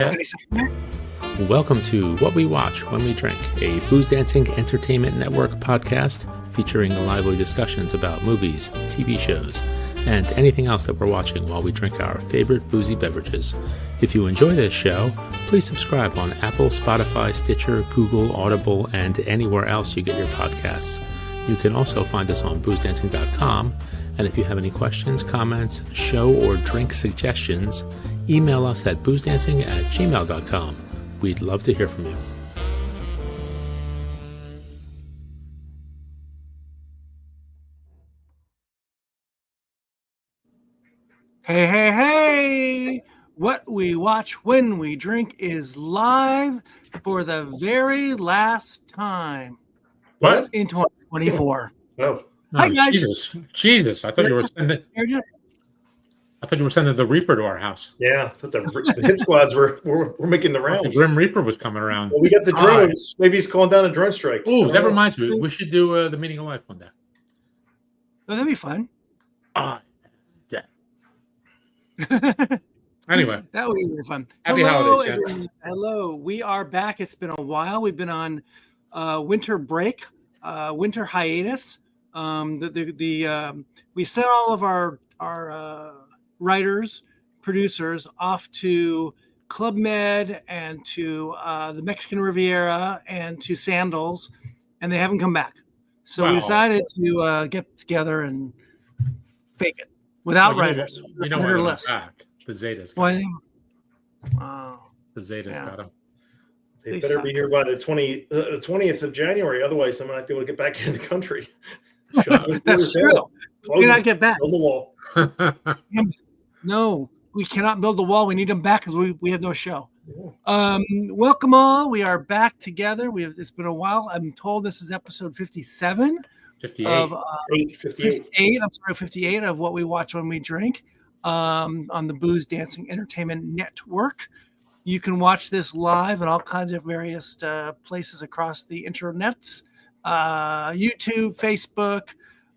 Any second there? Welcome to What We Watch When We Drink, a Booze Dancing Entertainment Network podcast featuring lively discussions about movies, TV shows, and anything else that we're watching while we drink our favorite boozy beverages. If you enjoy this show, please subscribe on Apple, Spotify, Stitcher, Google, Audible, and anywhere else you get your podcasts. You can also find us on boozdancing.com, and if you have any questions, comments, show or drink suggestions, email us at boozdancing@gmail.com. We'd love to hear from you. Hey, hey, hey! What We Watch When We Drink is live for the very last time What? in 2024. Oh, Hi, guys. Jesus! I thought you were sending the Reaper to our house. yeah. I thought the hit squads were making the The rounds. Grim Reaper was coming around. Well, we got the drones. Maybe he's calling down a drone strike. Oh, that reminds me. We should do the Meaning of Life one day. Oh, that'd be fun. Yeah. Anyway, That would be really fun. Happy Hello, holidays, Jen. everyone. Hello, we are back. It's been a while. We've been on winter break, winter hiatus. We sent all of our writers, producers off to Club Med and to the Mexican Riviera and to Sandals, and they haven't come back. So we Wow. decided to get together and fake it without writers. You know Writer what? list. Back. The Zetas. Got Why? him. Wow. The Zetas Yeah. got him. They They better suck. be here by the 20th of January. Otherwise, I'm not be able to get back into the country. That's true. We cannot get back. On the wall. No, we cannot build the wall. We need them back because we have no show. Welcome all. We are back together. It's been a while. I'm told this is episode 57 58. of 58. 58 of What We Watch When We Drink on the Booze Dancing Entertainment Network. You can watch this live in all kinds of various places across the internets. YouTube, Facebook,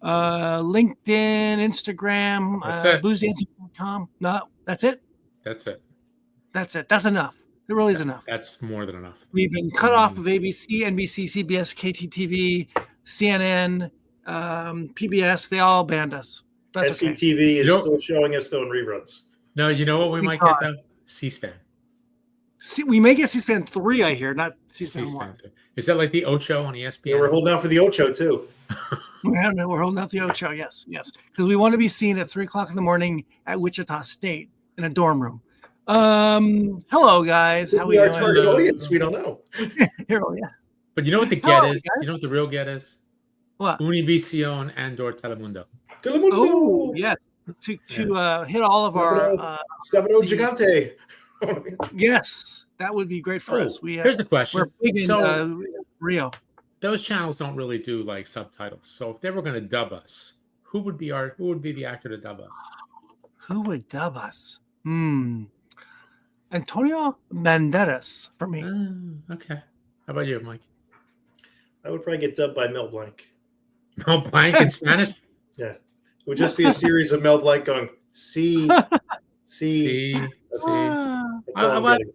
LinkedIn, Instagram, That's it. boozdancing.com. No, that's it. That's it. That's it. That's enough. It really is enough. That's more than enough. We've been cut off of ABC, NBC, CBS, KTTV, CNN, PBS. They all banned us. That's okay. SCTV is You know- still showing us though in reruns. No, you know what we might get though? C-SPAN. See, we may get C-SPAN 3, I hear, not C-SPAN 1. C-SPAN. Is that like the Ocho on ESPN? Yeah, we're holding out for the Ocho too. We're holding out the Ocho, yes. Because we want to be seen at 3 o'clock in the morning at Wichita State in a dorm room. Hello, guys. How we we our doing? target audience. We don't know. Hello, yeah. But you know what the Hello, get is? guys. You know what the real get is? What? Univision and/or Telemundo. Telemundo. Oh, yes. To hit all of our Sabado Gigante. yes, that would be great for us. Here's the question. We're big in So Rio. those channels don't really do like subtitles. So if they were going to dub us, who would be the actor to dub us? Who would dub us? Antonio Banderas for me. Okay. How about you, Mike? I would probably get dubbed by Mel Blanc. Mel Blanc in Spanish? Yeah. It would just be a series of Mel Blanc going, see. See. That's all I'm Well, getting.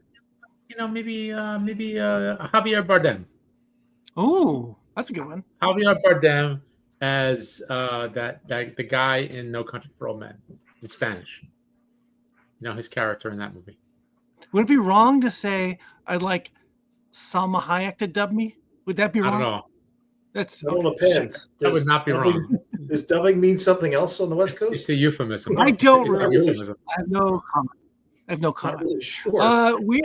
you know, maybe Javier Bardem. Oh, that's a good one. Javier Bardem as the guy in No Country for Old Men in Spanish. You know, his character in that movie. Would it be wrong to say I'd like Salma Hayek to dub me? Would that be I wrong? don't know. That's It all depends. That would not be wrong. Does dubbing mean something else on the West It's Coast? a euphemism. I don't It's a really- euphemism. I have no Not comment. really sure. We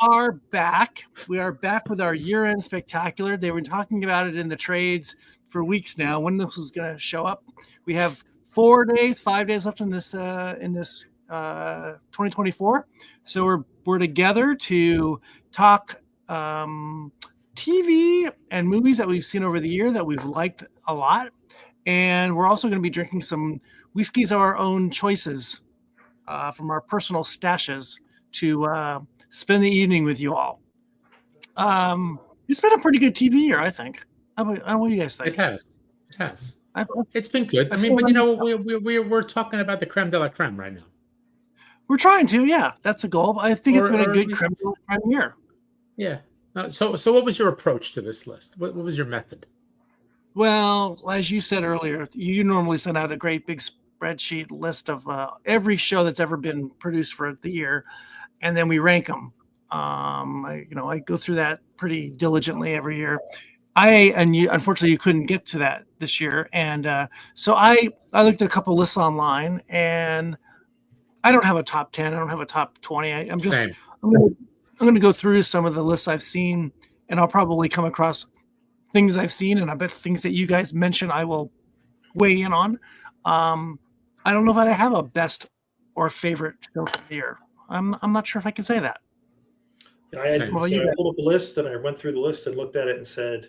are back. We are back with our year-end spectacular. They were talking about it in the trades for weeks now. When this was going to show up, we have 5 days left in this 2024. So we're together to talk TV and movies that we've seen over the year that we've liked a lot, and we're also going to be drinking some whiskeys of our own choices from our personal stashes to spend the evening with you all. It's been a pretty good TV year, I think. What do you guys think? It has. I- It's been good. I I've mean, seen but you know, we're talking about the creme de la creme right now. We're trying to, yeah. That's a goal. I think it's Or- been or a at good least- creme year. Yeah. So what was your approach to this list? What was your method? Well, as you said earlier, you normally send out a great big spreadsheet list of every show that's ever been produced for the year, and then we rank them. I go through that pretty diligently every year. Unfortunately, you couldn't get to that this year, and so I looked at a couple lists online, and I don't have a top 10. I don't have a top 20. I'm just Same. I'm going to go through some of the lists I've seen, and I'll probably come across things I've seen, and I bet things that you guys mention I will weigh in on. I don't know if I have a best or favorite show for the year. I'm not sure if I can say that. Same. So I pulled up a list and I went through the list and looked at it and said,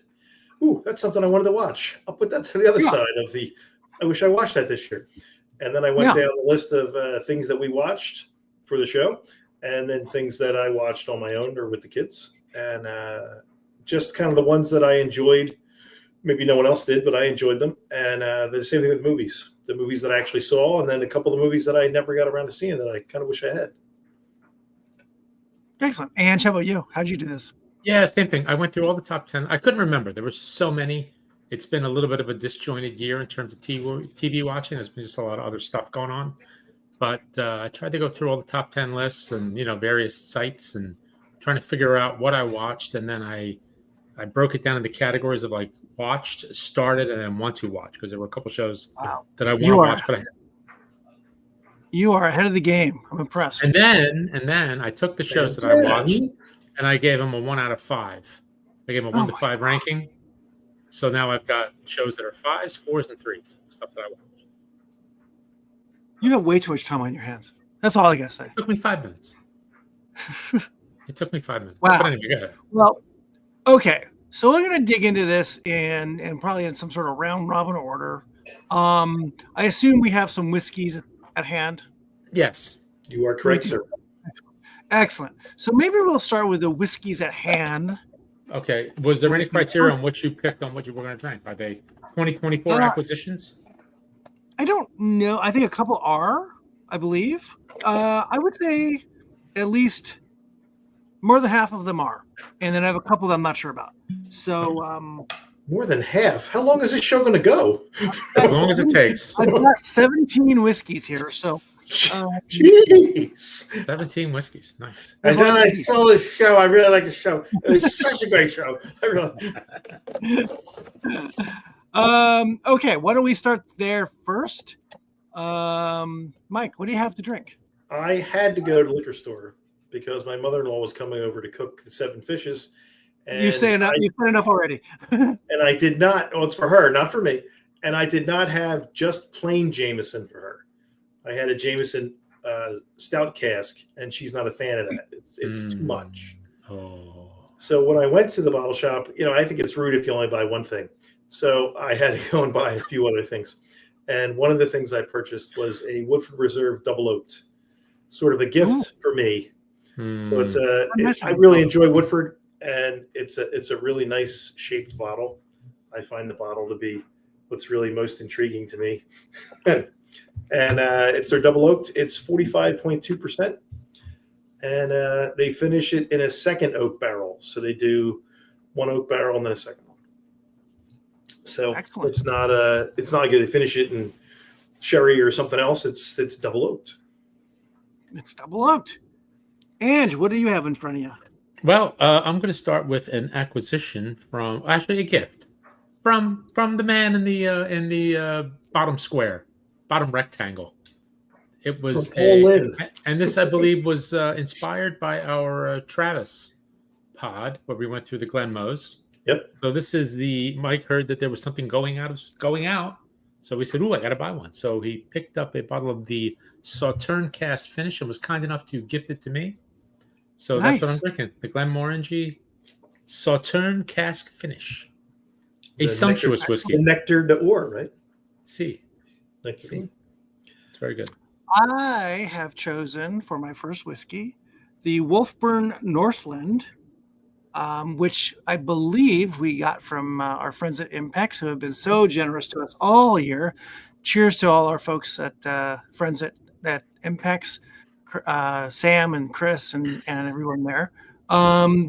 "Ooh, that's something I wanted to watch. I'll put that to the other Yeah. side of the. I wish I watched that this year." And then I went Yeah. down the list of things that we watched for the show, and then things that I watched on my own or with the kids, and just kind of the ones that I enjoyed. Maybe no one else did, but I enjoyed them. And the same thing with movies. The movies that I actually saw, and then a couple of the movies that I never got around to seeing that I kind of wish I had. Excellent. And how about you? How'd you do this? Yeah, same thing. I went through all the top 10. I couldn't remember. There was just so many. It's been a little bit of a disjointed year in terms of TV watching. There's been just a lot of other stuff going on. But I tried to go through all the top 10 lists and, various sites and trying to figure out what I watched. And then I broke it down into categories of like watched, started, and then want to watch, because there were a couple shows Wow. that I want You to are- watch. But You are ahead of the game. I'm impressed. and then I took the shows that I watched and I gave them a 1 out of 5. I gave them a 1 to my 5 ranking. So now I've got shows that are 5s, 4s, and 3s. Stuff that I watched. You have way too much time on your hands. That's all I gotta say. It took me 5 minutes. It took me 5 minutes. Wow. But anyway, go ahead. Well, okay. So we're gonna dig into this and probably in some sort of round robin order. I assume we have some whiskeys at hand. Yes. You are correct, sir. Excellent. So maybe we'll start with the whiskeys at hand. Okay. Was there any criteria on what you picked on what you were going to drink? Are they 2024 acquisitions? I don't know. I think a couple are, I believe. I would say at least more than half of them are. And then I have a couple that I'm not sure about. So More than half. How long is this show going to go? As long as it takes. I've got 17 whiskeys here. So Jeez. 17 whiskeys. Nice. And then I saw this show. I really like the show. It's such a great show. I really. Okay, why don't we start there first? Mike, what do you have to drink? I had to go to the liquor store because my mother-in-law was coming over to cook the 7 fishes. And You say enough. You've said enough already. and I did not. Well, it's for her, not for me. And I did not have just plain Jameson for her. I had a Jameson stout cask, and she's not a fan of that. It's too much. Oh. So when I went to the bottle shop, I think it's rude if you only buy one thing. So I had to go and buy a few other things. And one of the things I purchased was a Woodford Reserve Double Oaked, sort of a gift for me. So I really enjoy Woodford, and it's a really nice shaped bottle. I find the bottle to be what's really most intriguing to me. And it's their Double Oaked. It's 45.2%. And they finish it in a second oak barrel. So they do one oak barrel and then a second one. So Excellent. it's not like they finish it in sherry or something else. It's double oaked. It's double oaked. Ange, what do you have in front of you? Well, I'm going to start with an acquisition actually a gift from the man in the bottom square, bottom rectangle. It was Paul Lynn. and this I believe was inspired by our Travis pod where we went through the Glenmos. Yep. So this is Mike heard that there was something going out. So we said, "Ooh, I got to buy one." So he picked up a bottle of the Sauterne Cask Finish and was kind enough to gift it to me. So that's what Nice. I'm drinking. The Glenmorangie Sauterne Cask Finish. A The sumptuous nectar, whiskey. The Nectar d'Or, right? See. Nectar See. d'Or. It's very good. I have chosen for my first whiskey the Wolfburn Northland, which I believe we got from our friends at Impex, who have been so generous to us all year. Cheers to all our folks at friends at Impex. Sam and Chris and everyone there.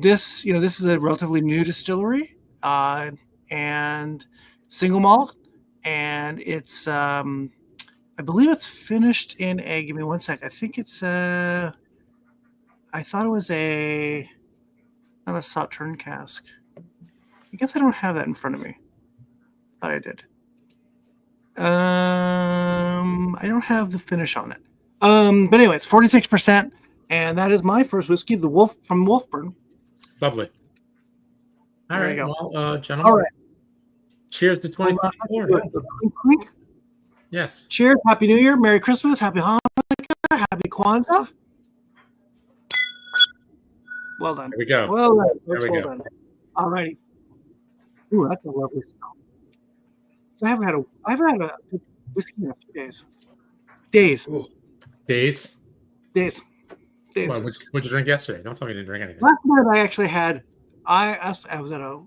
This is a relatively new distillery and single malt, and it's I believe it's finished in a. Give me one sec. I think it's I thought it was not a Sauterne cask. I guess I don't have that in front of me. Thought I did. I don't have the finish on it. But anyway, it's 46%, and that is my first whiskey, the Wolf from Wolfburn. Lovely. All There right, you go. well, gentlemen. All right. Cheers to 2024. Yes. Cheers. Happy New Year. Merry Christmas. Happy Hanukkah. Happy Kwanzaa. Well done. There we go. Well done. There we Well go. done. All righty. Ooh, that's a lovely smell. So I haven't had a good whiskey in a few days. Days. Ooh. Days. Days. What'd you drink yesterday? Don't tell me you didn't drink anything. Last night I actually had. I was at a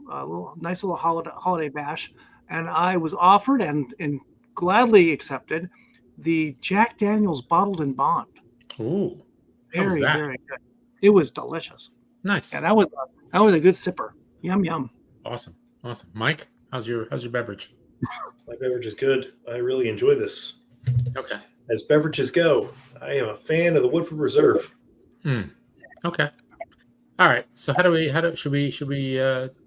nice little holiday bash, and I was offered and gladly accepted the Jack Daniel's Bottled in Bond. Ooh. How was Very, that? very good. It was delicious. Nice. Yeah, that was a good sipper. Yum yum. Awesome. Mike, how's your beverage? My beverage is good. I really enjoy this. Okay. As beverages go, I am a fan of the Woodford Reserve. Okay. All right. So should we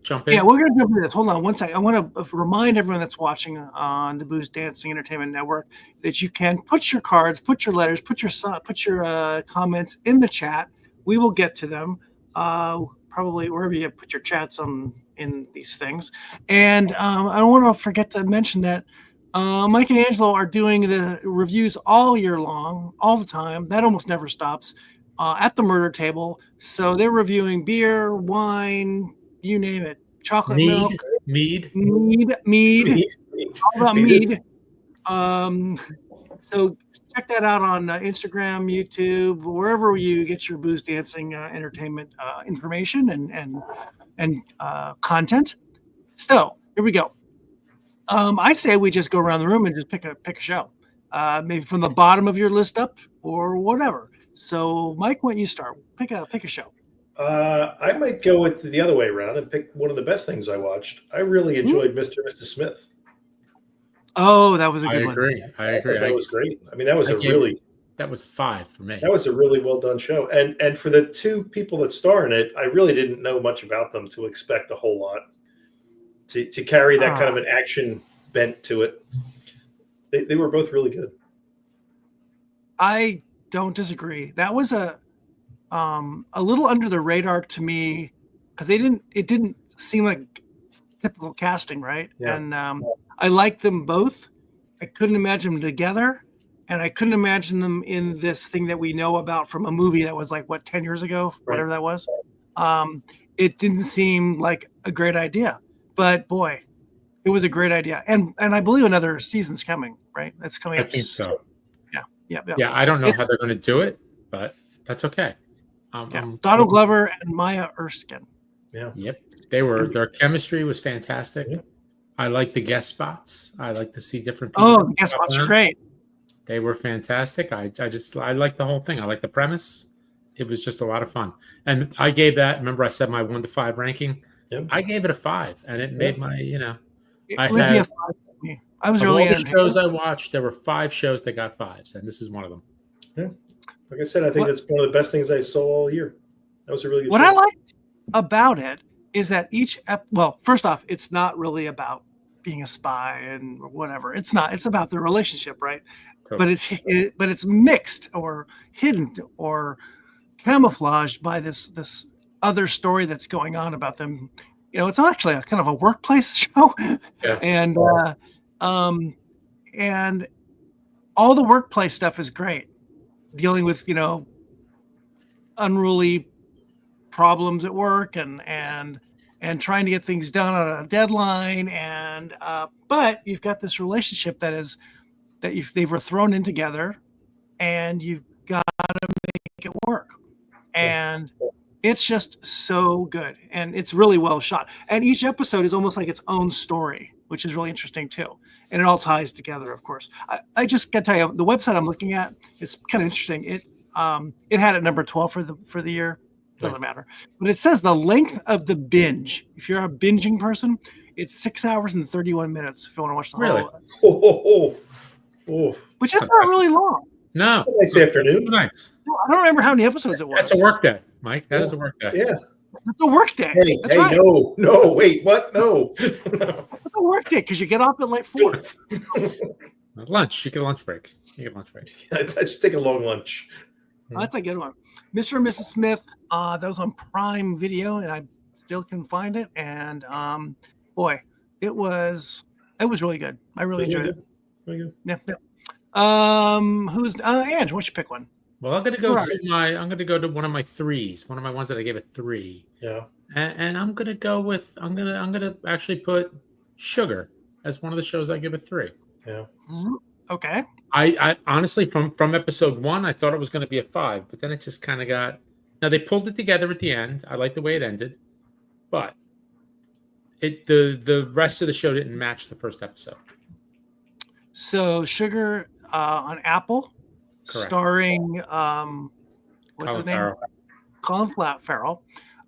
jump in? Yeah, we're gonna jump into this. Hold on one second. I want to remind everyone that's watching on the Booze Dancing Entertainment Network that you can put your cards, put your letters, put your comments in the chat. We will get to them. Probably wherever you put your chats in these things. And I don't want to forget to mention that Mike and Angelo are doing the reviews all year long, all the time. That almost never stops at the murder table. So they're reviewing beer, wine, you name it, chocolate milk, mead, all about mead. So check that out on Instagram, YouTube, wherever you get your Booze Dancing entertainment information and content. So here we go. I say we just go around the room and just pick a show, maybe from the bottom of your list up or whatever. So Mike, why don't you start? Pick a show. I might go with the other way around and pick one of the best things I watched. I really enjoyed Mr. and Mrs. Smith. Oh, that was a good one. I agree. That was great. I mean, that was that was 5 for me. That was a really well done show. And for the two people that star in it, I really didn't know much about them to expect a whole lot. To carry that kind of an action bent to it. They were both really good. I don't disagree. That was a little under the radar to me because it didn't seem like typical casting, right? Yeah. And I liked them both. I couldn't imagine them together, and I couldn't imagine them in this thing that we know about from a movie that was like 10 years ago, whatever that was. It didn't seem like a great idea, but boy, it was a great idea. And I believe another season's coming, right? That's coming up. I think so. Yeah. I don't know how they're going to do it, but that's okay. Donald Glover and Maya Erskine. Yeah. Yep. Their chemistry was fantastic. Yeah. I like the guest spots. I like to see different people. Oh, the guest spots are great. They were fantastic. I like the whole thing. I like the premise. It was just a lot of fun. And I gave that, remember I said my 1 to 5 ranking? Yep. I gave it a 5, and it made my, It would be a 5 for me. I was really all the entertained. shows I watched, there were 5 shows that got 5s, and this is one of them. Yeah. Like I said, I think that's one of the best things I saw all year. That was a really good What show. I liked about it is that first off, it's not really about being a spy and whatever. It's not. It's about the relationship, right? Totally. But it's mixed or hidden or camouflaged by this other story that's going on about them. It's actually a kind of a workplace show, Yeah. and all the workplace stuff is great, dealing with unruly problems at work and trying to get things done on a deadline, but you've got this relationship they were thrown in together, and you've got to make it work, and it's just so good, and it's really well shot, and each episode is almost like its own story, which is really interesting too, and it all ties together, of course. I just gotta tell you, the website I'm looking at is kind of interesting. It had it number 12 for the year. Doesn't matter. But it says the length of the binge. If you're a binging person, it's 6 hours and 31 minutes. If you want to watch the Really? whole, Oh, which is not really long. No. nice afternoon. Nice. I don't remember how many episodes it was. That's a work day, Mike. That is a work day. Yeah. It's a work day. Hey, That's hey, right. no, wait, what? No. It's a work day because you get off at like 4. Lunch. You get a lunch break. I just take a long lunch. That's a good one. Mr. and Mrs. Smith. That was on Prime Video, and I still can find it. And boy, it was really good. I really enjoyed it. Very good. Yeah. Who's Ange? Why don't you pick one? Well, I'm gonna go to one of my threes, one of my ones that I gave a 3. Yeah. And I'm gonna go with I'm gonna actually put Sugar as one of the shows I give a 3. Yeah. Okay. I honestly from episode 1 I thought it was gonna be a 5, but then it just kind of got. Now they pulled it together at the end. I like the way it ended, but the rest of the show didn't match the first episode. So Sugar on Apple, Correct. starring what's his name? Farrell. Colin Farrell.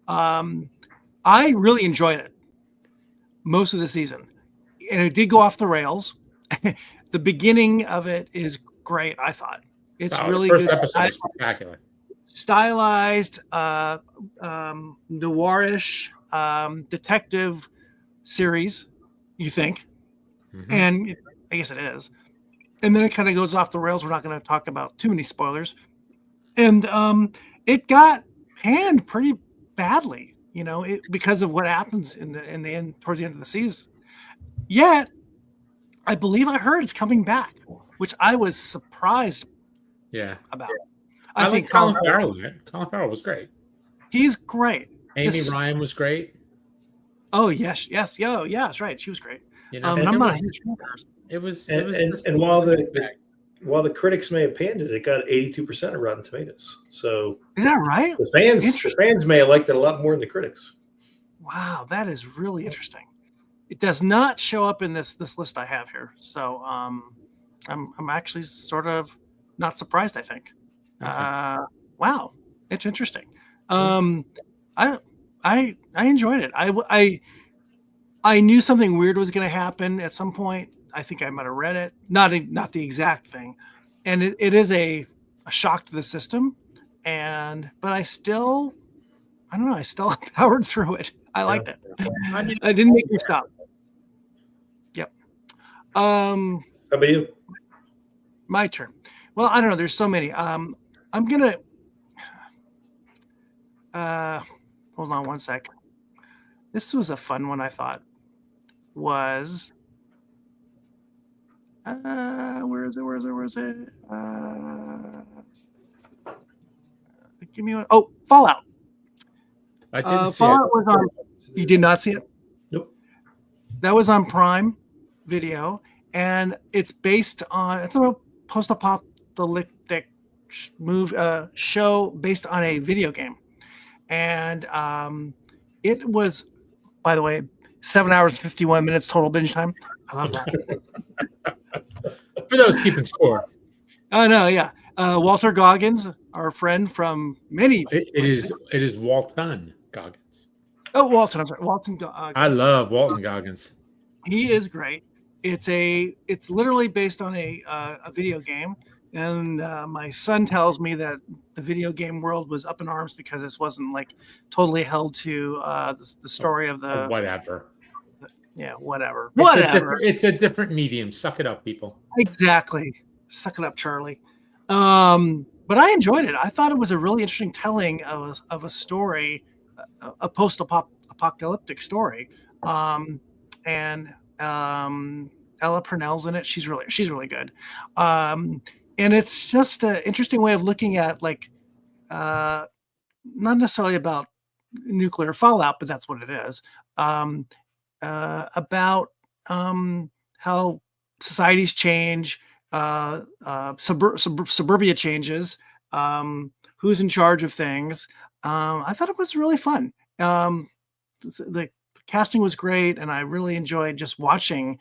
I really enjoyed it most of the season, and it did go off the rails. The beginning of it is great. I thought it's really the first good. episode is spectacular. Stylized, noirish detective series. You think? Mm-hmm. And I guess it is. And then it kind of goes off the rails. We're not going to talk about too many spoilers. And it got panned pretty badly, because of what happens in the end towards the end of the season. Yet, I believe I heard it's coming back, which I was surprised about. I think Colin Farrell in it. Colin Farrell was great. He's great. Amy Ryan was great. Oh yes, that's right. She was great. And I'm not a huge fan of hers. It was. And while the critics may have panned it, it got 82% of Rotten Tomatoes. So is that right? The fans may have liked it a lot more than the critics. Wow, that is really interesting. It does not show up in this list I have here, so I'm actually sort of not surprised. I think. Okay. Wow, it's interesting. I enjoyed it. I knew something weird was going to happen at some point. I think I might have read it, not the exact thing, and it is a shock to the system. But I don't know. I still powered through it. I liked it. I didn't make me stop. Yep. How about you? My turn. Well, I don't know. There's so many. I'm gonna. Hold on one sec. This was a fun one. I thought was. Where is it? Give me one. Oh, Fallout. I didn't see Fallout it. was on. You did not see it? Nope. That was on Prime Video, and it's a post-apocalyptic show based on a video game, and it was, by the way, 7 hours and 51 minutes total binge time. I love that. For those keeping score. Oh no, yeah. Walter Goggins, our friend from many. It is Walton Goggins. Oh, Walton. I'm sorry, Walton Goggins. I love Walton Goggins. He is great. It's literally based on a video game, and my son tells me that the video game world was up in arms because this wasn't like totally held to the story of the whatever. Yeah, whatever. It's a different medium. Suck it up, people. Exactly. Suck it up, Charlie. But I enjoyed it. I thought it was a really interesting telling of a story, a post-apocalyptic story. And Ella Purnell's in it. She's really good. And it's just an interesting way of looking at not necessarily about nuclear fallout, but that's what it is. About how societies change, suburbia changes, who's in charge of things. I thought it was really fun. The casting was great, and I really enjoyed just watching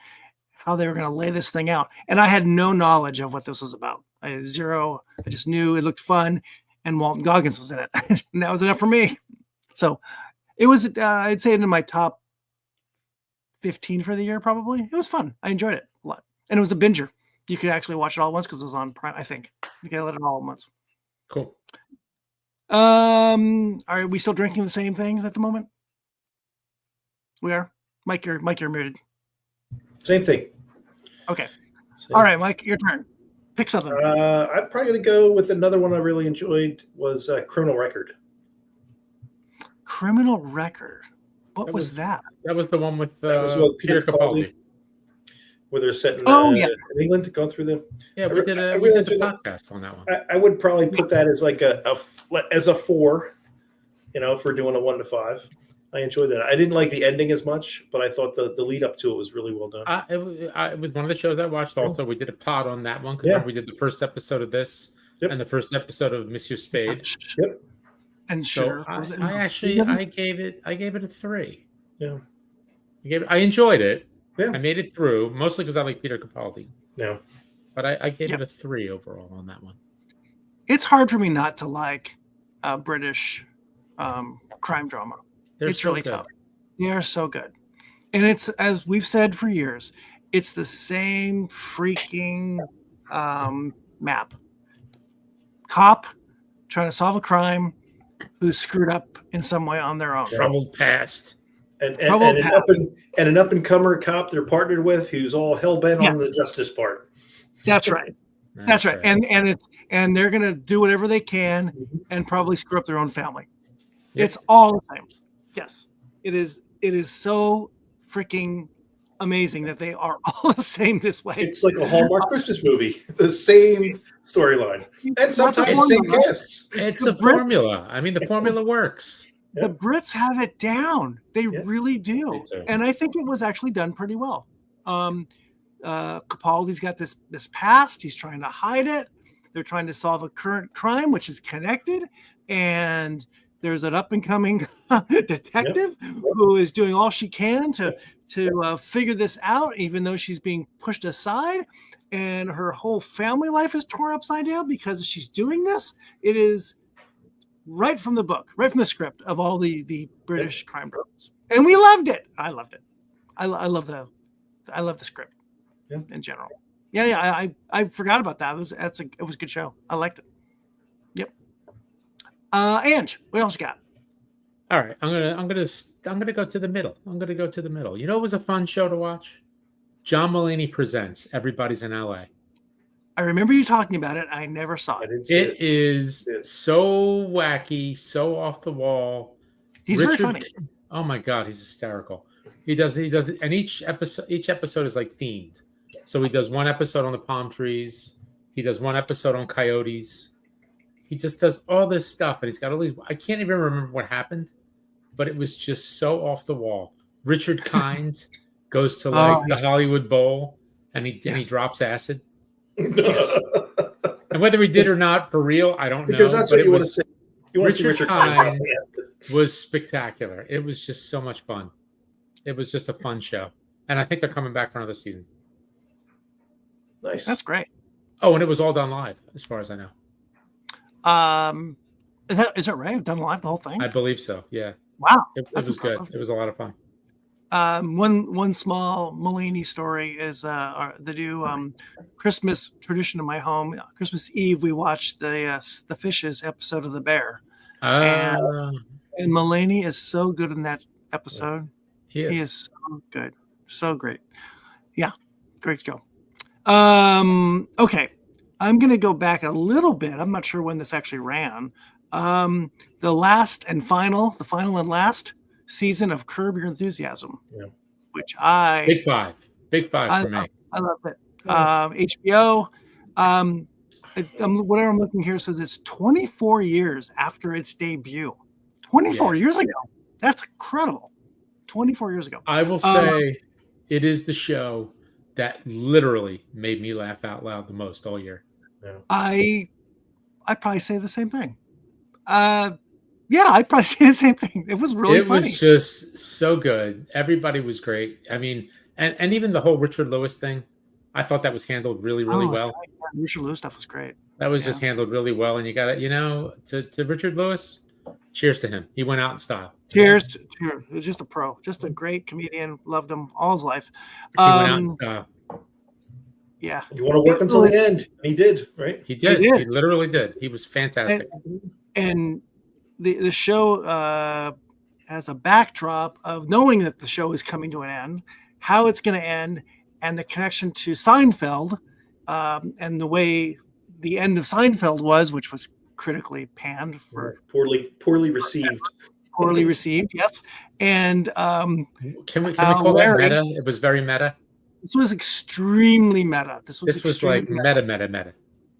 how they were going to lay this thing out. And I had no knowledge of what this was about. I had zero. I just knew it looked fun, and Walton Goggins was in it, and that was enough for me. So it was, I'd say, in my top 15 for the year, probably. It was fun. I enjoyed it a lot, and it was a binger. You could actually watch it all at once because it was on Prime. I think you can let it all at once. Cool. Are we still drinking the same things at the moment? We are. Mike, you're muted. Same thing. Okay. Same. All right, Mike, your turn. Pick something. I'm probably going to go with another one I really enjoyed was Criminal Record. Criminal Record. What was that? That was the one with, That was with Peter Capaldi. Where they're set in, yeah. in England, going through them. Yeah, we did really the enjoyed that. podcast on that one. I would probably put that as like as a 4, if we're doing a 1 to 5. I enjoyed that. I didn't like the ending as much, but I thought the lead up to it was really well done. It was one of the shows I watched. Also, we did a pod on that one because we did the first episode of this and the first episode of Monsieur Spade. Yep. And So sure, I gave it a 3. Yeah. I enjoyed it. Yeah. I made it through mostly because I like Peter Capaldi. No. But I gave it a 3 overall on that one. it's hard for me not to like British crime drama. It's so really good. tough. They are so good. And it's, as we've said for years, it's the same freaking map. Cop trying to solve a crime who's screwed up in some way on their own. Troubled past. And an up and comer cop they're partnered with who's all hell bent on the justice part. That's right. That's right. And they're gonna do whatever they can and probably screw up their own family. Yep. It's all the same. Yes. It is so freaking amazing that they are all the same this way. It's like a Hallmark Christmas movie. The same storyline. And sometimes the same casts. It's a formula. I mean, the formula works. The Brits have it down. They really do. They do. And I think it was actually done pretty well. Capaldi's got this past. He's trying to hide it. They're trying to solve a current crime, which is connected. And there's an up-and-coming detective who is doing all she can to figure this out, even though she's being pushed aside. And her whole family life is torn upside down because she's doing this. It is right from the book, right from the script of all the British crime dramas. And we loved it. I loved it. I love the script in general. Yeah. I forgot about that. It was a good show. I liked it. Yep. Ange, what else you got? All right, I'm gonna go to the middle. I'm gonna go to the middle. You know, it was a fun show to watch. John Mulaney Presents Everybody's in LA. I remember you talking about it. I never saw it. It is so wacky, so off the wall. He's very funny. Oh my God, he's hysterical. He does it, and each episode is like themed. So he does one episode on the palm trees. He does one episode on coyotes. He just does all this stuff, and he's got all these. I can't even remember what happened, but it was just so off the wall. Richard Kind goes to the Hollywood Bowl, and he drops acid. Yes. And whether he did or not, for real, I don't know. Because that's what you want to say. Richard Kind was spectacular. It was just so much fun. It was just a fun show, and I think they're coming back for another season. Nice. That's great. Oh, and it was all done live, as far as I know. Is that right? Done live the whole thing? I believe so. Yeah. Wow. It was impressive. good. It was a lot of fun. One small Mulaney story is the new Christmas tradition in my home. Christmas Eve, we watched the Fishes episode of The Bear. And Mulaney is so good in that episode. He is so good. So great. Yeah. Great to go. Okay. I'm going to go back a little bit. I'm not sure when this actually ran. The final and last season of Curb Your Enthusiasm, which Big five for me. I love it. HBO. Whatever I'm looking here says it's 24 years after its debut. 24 years ago. That's incredible. 24 years ago. I will say it is the show that literally made me laugh out loud the most all year. I'd probably say the same thing. I'd probably say the same thing. It was really funny. It was just so good. Everybody was great. I mean, and even the whole Richard Lewis thing, I thought that was handled really, really well. Richard Lewis stuff was great. That was just handled really well, and you got to Richard Lewis. Cheers to him. He went out in style. Cheers. Cheers. He was just a pro, just a great comedian. Loved him all his life. He went out in style. Yeah. You want to work until the end. He did, right? He did. He did. He literally did. He was fantastic. And the show has a backdrop of knowing that the show is coming to an end, how it's going to end, and the connection to Seinfeld, and the way the end of Seinfeld was, which was critically panned for poorly received. Poorly received, yes. And can we call that meta? It was very meta. This was extremely meta. This was like meta.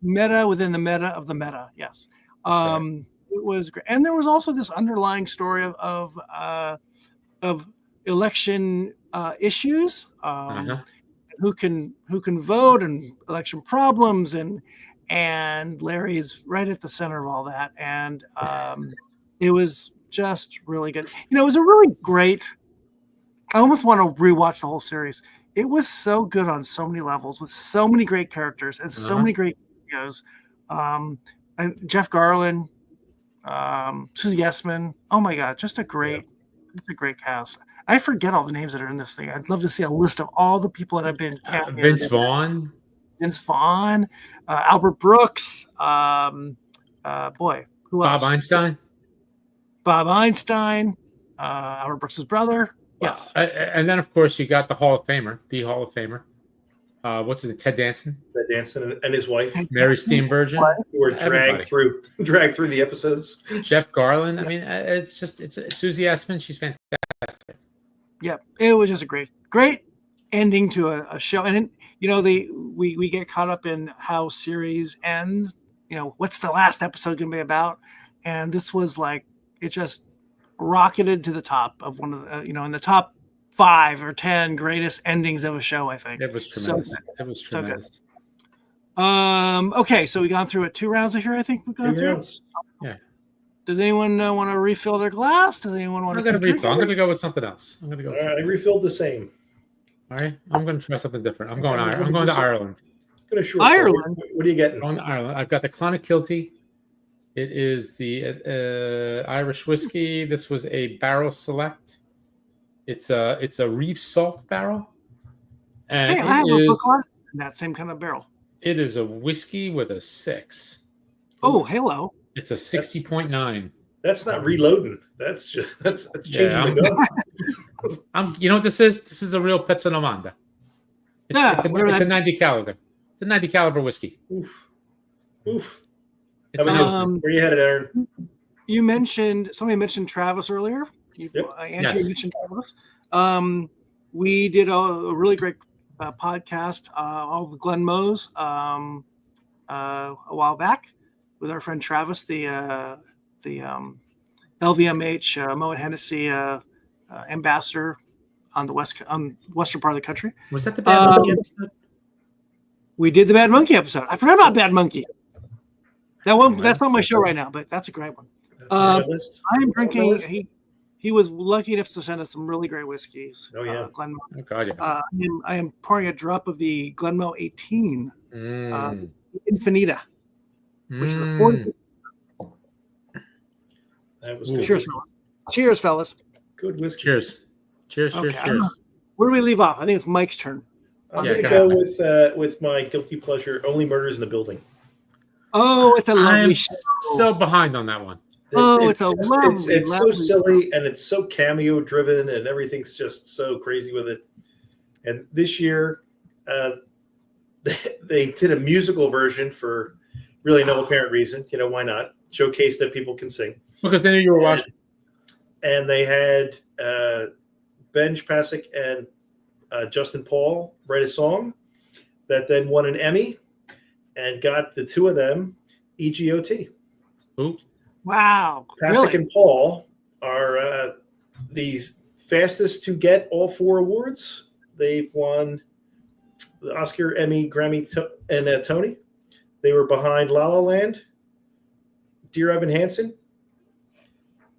Meta within the meta of the meta. Yes. Right. It was great, and there was also this underlying story of election issues, who can vote, and election problems, and Larry's right at the center of all that, and it was just really good. It was a really great. I almost want to rewatch the whole series. It was so good on so many levels, with so many great characters and so many great videos. And Jeff Garlin, Susie Essman. Oh my God, just a great cast. I forget all the names that are in this thing. I'd love to see a list of all the people that have been. Vince Vaughn, Albert Brooks. Boy, who else? Bob Einstein. Albert Brooks' brother. Yes. And then, of course, you got the Hall of Famer. What's his name? Ted Danson. Ted Danson and his wife, Mary Steenburgen, who were dragged through the episodes. Jeff Garlin. I mean, it's Susie Essman. She's fantastic. Yeah, it was just a great ending to a show. And we get caught up in how series ends. What's the last episode going to be about? And this was like, it just rocketed to the top of one of the, in the top 5 or 10 greatest endings of a show, I think. It was tremendous. It was tremendous. Okay, so we gone through it 2 rounds of here, I think we've gone through. Yeah. Does anyone want to refill their glass? Does anyone want to refill? I'm going to go with something else. I refilled the same. All right. I'm going to try something different. I'm going to Ireland. Ireland? What are you getting? I'm going to Ireland. I've got the Clonakilty. It is the Irish whiskey. This was a barrel select. It's a reef salt barrel, and I have a book in that same kind of barrel. It is a whiskey with a 6. Oh, hello! It's a 60.9. That's not reloading. That's changing the gun. You know what this is? This is a real Pezzo Normanda. It's a 90 caliber. It's a 90 caliber whiskey. Oof. Where you headed, Aaron? Somebody mentioned Travis earlier. Andrew mentioned Travis. We did a really great podcast, all the Glen Moes, a while back with our friend Travis, the LVMH Moet Hennessy ambassador on the western part of the country. Was that the Bad Monkey episode? We did the Bad Monkey episode. I forgot about Bad Monkey. That's not my show right now, but that's a great one. I am drinking. He was lucky enough to send us some really great whiskeys. Oh yeah, Glenmoe. Oh God, yeah. I am pouring a drop of the Glenmoe 18 Infinita, which is a 40. That was good. Cheers, fellas. Good whiskey. Cheers. Cheers. Where do we leave off? I think it's Mike's turn. I'm going to go with my guilty pleasure, Only Murders in the Building. Oh, it's a lovely show. So behind on that one. It's lovely. It's so silly, and it's so cameo driven, and everything's just so crazy with it. And this year, they did a musical version for really no apparent reason. Why not? Showcase that people can sing. Because they knew you were watching. And they had Ben Pasek and Justin Paul write a song that then won an Emmy and got the two of them EGOT. Ooh. Wow. Pasek and Paul are the fastest to get all 4 awards. They've won the Oscar, Emmy, Grammy, and Tony. They were behind La La Land, Dear Evan Hansen,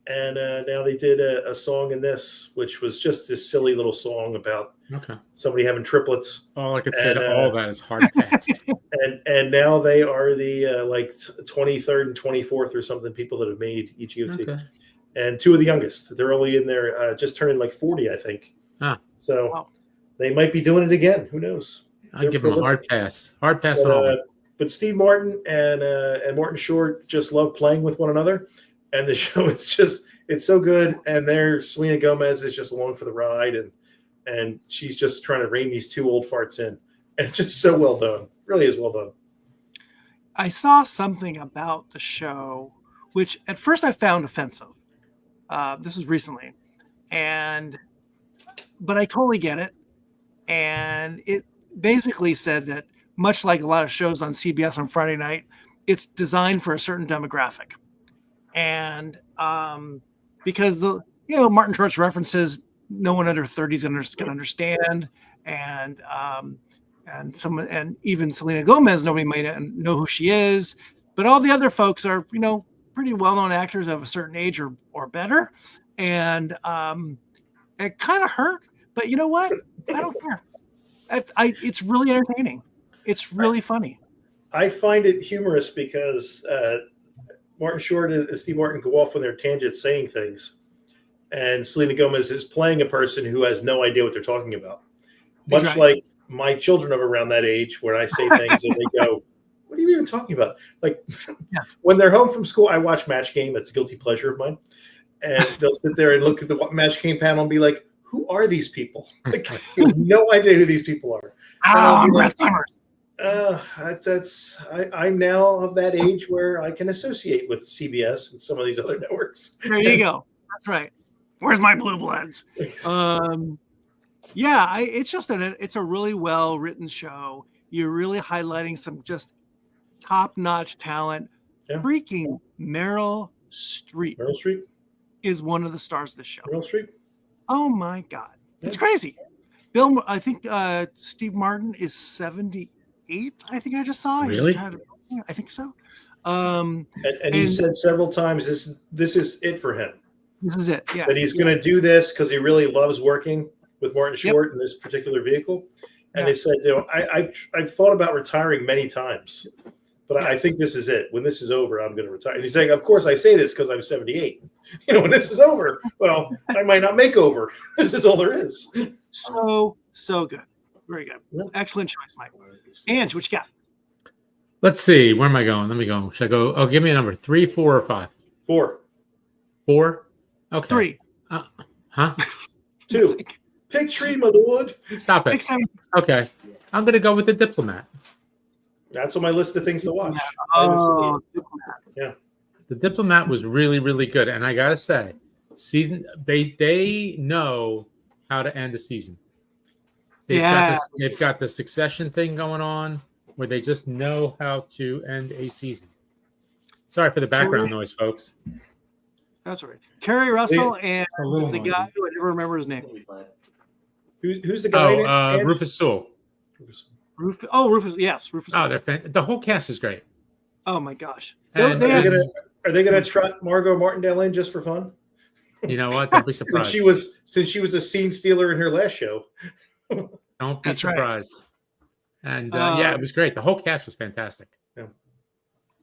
and now they did a song in this, which was just this silly little song about Okay. somebody having triplets. All I could say And, to all that is hard pass. And now they are the like 23rd and 24th or something people that have made EGOT. Okay. And two of the youngest. They're only in there just turning like 40, I think. Ah. So Wow. they might be doing it again. Who knows? I'd give them a hard pass. Hard pass on all of them. But Steve Martin and Martin Short just love playing with one another, and the show is it's so good. And Selena Gomez is just along for the ride, and she's just trying to rein these two old farts in, and it's just so well done. Really is well done. I saw something about the show, which at first I found offensive. This was recently, but I totally get it. And it basically said that, much like a lot of shows on CBS on Friday night, it's designed for a certain demographic. And because Martin Short's references, no one under 30 can understand, and even Selena Gomez, nobody might know who she is, but all the other folks are pretty well-known actors of a certain age or better, and it kind of hurt. But you know what? I don't care. It's really entertaining. It's really funny. I find it humorous because Martin Short and Steve Martin go off on their tangents saying things, and Selena Gomez is playing a person who has no idea what they're talking about. Much Right. like my children of around that age, where I say things and they go, "What are you even talking about?" Like Yes. when they're home from school, I watch Match Game. It's a guilty pleasure of mine, and they'll sit there and look at the Match Game panel and be like, "Who are these people?" Like, I have no idea who these people are. I'm like, Timers. I'm now of that age where I can associate with CBS and some of these other networks. There you go. That's right. Where's my blue bloods? It's a really well written show. You're really highlighting some just top-notch talent. Yeah. Freaking Meryl Streep Meryl Streep. is one of the stars of the show. Meryl Streep. Oh my God. It's Yeah. crazy. I think Steve Martin is 78. I think I just saw. Really? I think so. And he said several times this is it for him. This is it. Yeah. That he's going to do this because he really loves working with Martin Short in this particular vehicle. And they said, I've thought about retiring many times, but I think this is it. When this is over, I'm going to retire. And he's saying, of course, I say this because I'm 78. When this is over, well, I might not make over. This is all there is. So good. Very good. Yeah. Excellent choice, Mike. Ange, what you got? Let's see. Where am I going? Let me go. Should I go? Oh, give me a number. 3, 4, or 5? 4. 4? Okay. 3. Huh? 2. Pick tree, my lord. Stop it. Pick 7. Okay. I'm going to go with The Diplomat. That's on my list of things to watch. Oh, The Diplomat was really, really good. And I got to say, they know how to end a season. They've got the Succession thing going on where they just know how to end a season. Sorry for the background noise, folks. that's right. Kerry Russell and a little the guy who I never remember his name. Who's the guy? Rufus Sewell. Rufus. Yes, Rufus. Oh, the whole cast is great. Oh my gosh. And- Are they going to trot Margot Martindale in just for fun? You know what? Don't be surprised. Since she was a scene stealer in her last show. Don't be That's right. surprised. And it was great. The whole cast was fantastic.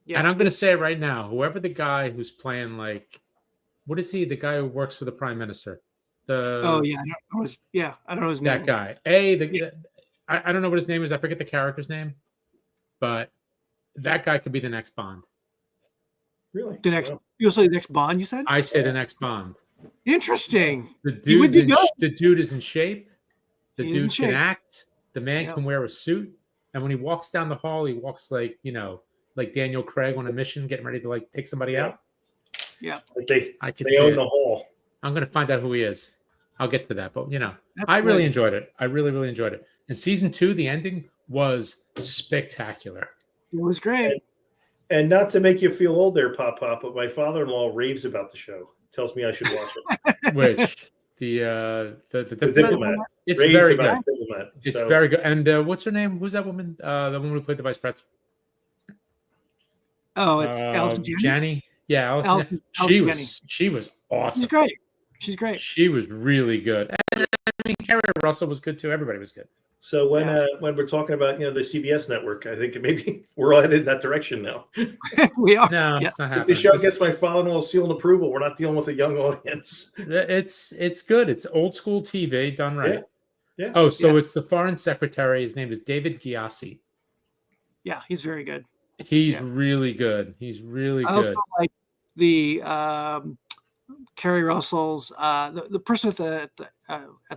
Yeah. And I'm going to say right now, whoever the guy who's playing, what is he? The guy who works for the prime minister. I don't know his name. That guy. I don't know what his name is. I forget the character's name. But that guy could be the next Bond. Really? You'll say the next Bond, you said? I say the next Bond. Interesting. The You would dude, be good. the dude is in shape. The He is in dude can shape. act. The man can wear a suit. And when he walks down the hall, he walks like Daniel Craig on a mission, getting ready to take somebody out. Yeah. I could They see own it. the hall. I'm going to find out who he is. I'll get to that. But, I really enjoyed it. I really, really enjoyed it. And season 2, the ending was spectacular. It was great. And not to make you feel old there, Pop, but my father-in-law raves about the show. Tells me I should watch it. Which the Diplomat. It's Raves very about good. Diplomat. It's So, very good. And what's her name? Who's that woman? The woman who played the vice president. Oh, it's Allison Janney? Janney. Yeah, Allison. Allison She Janney. was awesome. She's great. She's great. She was really good. And I mean, Kerry Russell was good too. Everybody was good. So when we're talking about the CBS network, I think maybe we're all headed in that direction now. We are. No, Yeah. it's not If happening. the show gets my father-in-law seal and approval, we're not dealing with a young audience. It's good. It's old school TV done right. Yeah. Oh, so Yeah. it's the foreign secretary. His name is David Gyasi. Yeah, he's very good. He's Yeah. really good. He's really I also good. like the Kerry Russell's the person at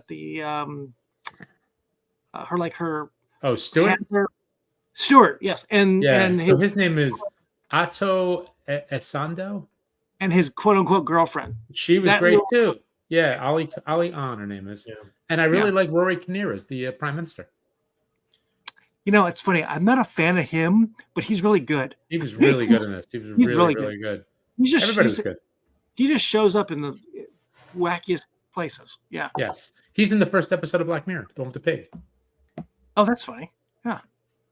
the her Oh, Stewart. handler- Stewart, yes, and Yeah. and So his name is Atto Esando. his quote unquote girlfriend. She was That great little- too. Yeah, Ali An, her name is. Yeah. And I really like Rory Kinnear as the prime minister. It's funny. I'm not a fan of him, but he's really good. He was really good in this. He was He's really, really really good. He's Everybody was good. He just shows up in the wackiest places. Yeah. Yes. He's in the first episode of Black Mirror, the one with the pig. Oh, that's funny. Yeah.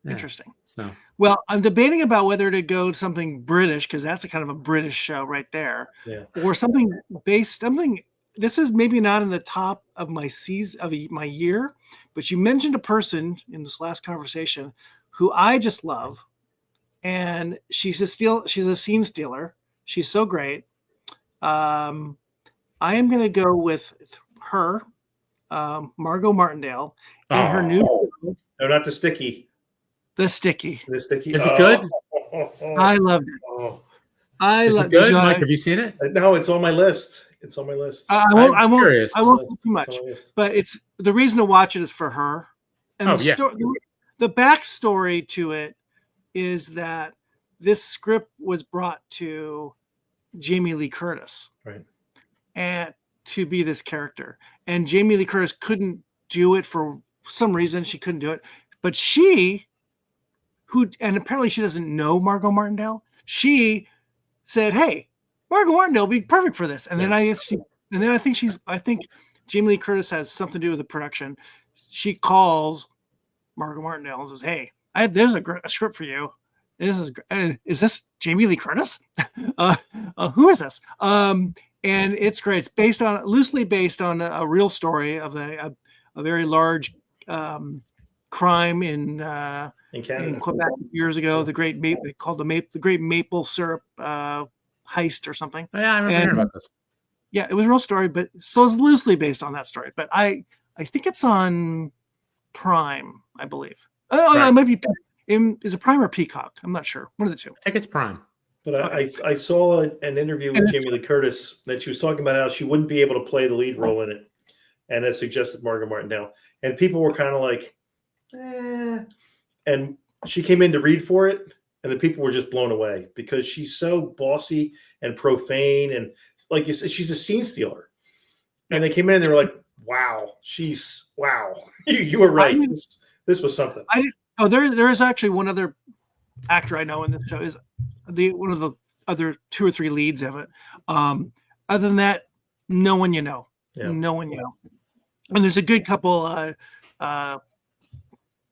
Interesting. So Well, I'm debating about whether to go to something British because that's a kind of a British show right there, Yeah. or something based something. This is maybe not in the top of my season of my year, but you mentioned a person in this last conversation who I just love, and she's a scene stealer. She's so great. I am going to go with her, Margot Martindale, in her new show, No, not the sticky. The Sticky. The sticky. is it good? I loved it. Oh. I Is love it good? John- Mike, have you seen it? No, it's on my list. It's on my list. I I'm won't curious. say too It's much, on my list. but it's the reason to watch it is for her. And Oh, the yeah. the backstory to it is that this script was brought to Jamie Lee Curtis, Right. and to be this character. And Jamie Lee Curtis couldn't do it for some reason. She couldn't do it, but and apparently she doesn't know Margot Martindale. She said, "Hey, Margot Martindale would be perfect for this." And then I think Jamie Lee Curtis has something to do with the production. She calls Margot Martindale and says, "Hey, there's a script for you. Is this Jamie Lee Curtis? Who is this?" And it's great. It's loosely based on a real story of a very large crime in Canada. Quebec years ago. The great they called the Great Maple Syrup heist or something. Oh, yeah, I remember hearing about this. Yeah, it was a real story, but so it's loosely based on that story. But I think it's on Prime, I believe. Right. It might be. Is it Prime or Peacock? I'm not sure. One of the two. I think it's Prime. But I saw an interview with Jamie Lee Curtis that she was talking about how she wouldn't be able to play the lead role in it, and it suggested Margot Martindale. And people were kind of like, eh. And she came in to read for it, and the people were just blown away because she's so bossy and profane, and like you said, she's a scene stealer. And they came in and they were like, "Wow, wow, you were right. This was something." There is actually one other actor I know in this show is one of the other two or three leads of it. Other than that, no one you know. Yeah. No one you know. And there's a good couple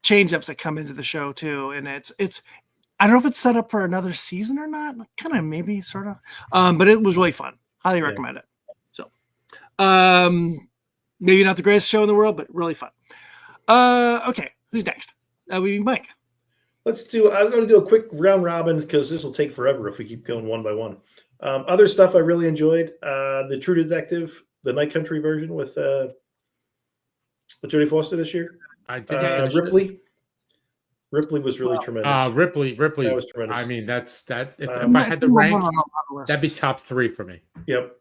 change ups that come into the show too, and it's I don't know if it's set up for another season or not. Kind of, maybe, sort of. But it was really fun. Highly recommend it. So, maybe not the greatest show in the world, but really fun. Okay, who's next? That would be Mike. I'm going to do a quick round robin because this will take forever if we keep going one by one. Other stuff I really enjoyed: the True Detective, the Night Country version with Jodie Foster this year. I did Ripley. Ripley was really tremendous. Ripley was tremendous. I mean, that's that. If I It's had to number rank, one on a lot of lists. that'd be top 3 for me. Yep.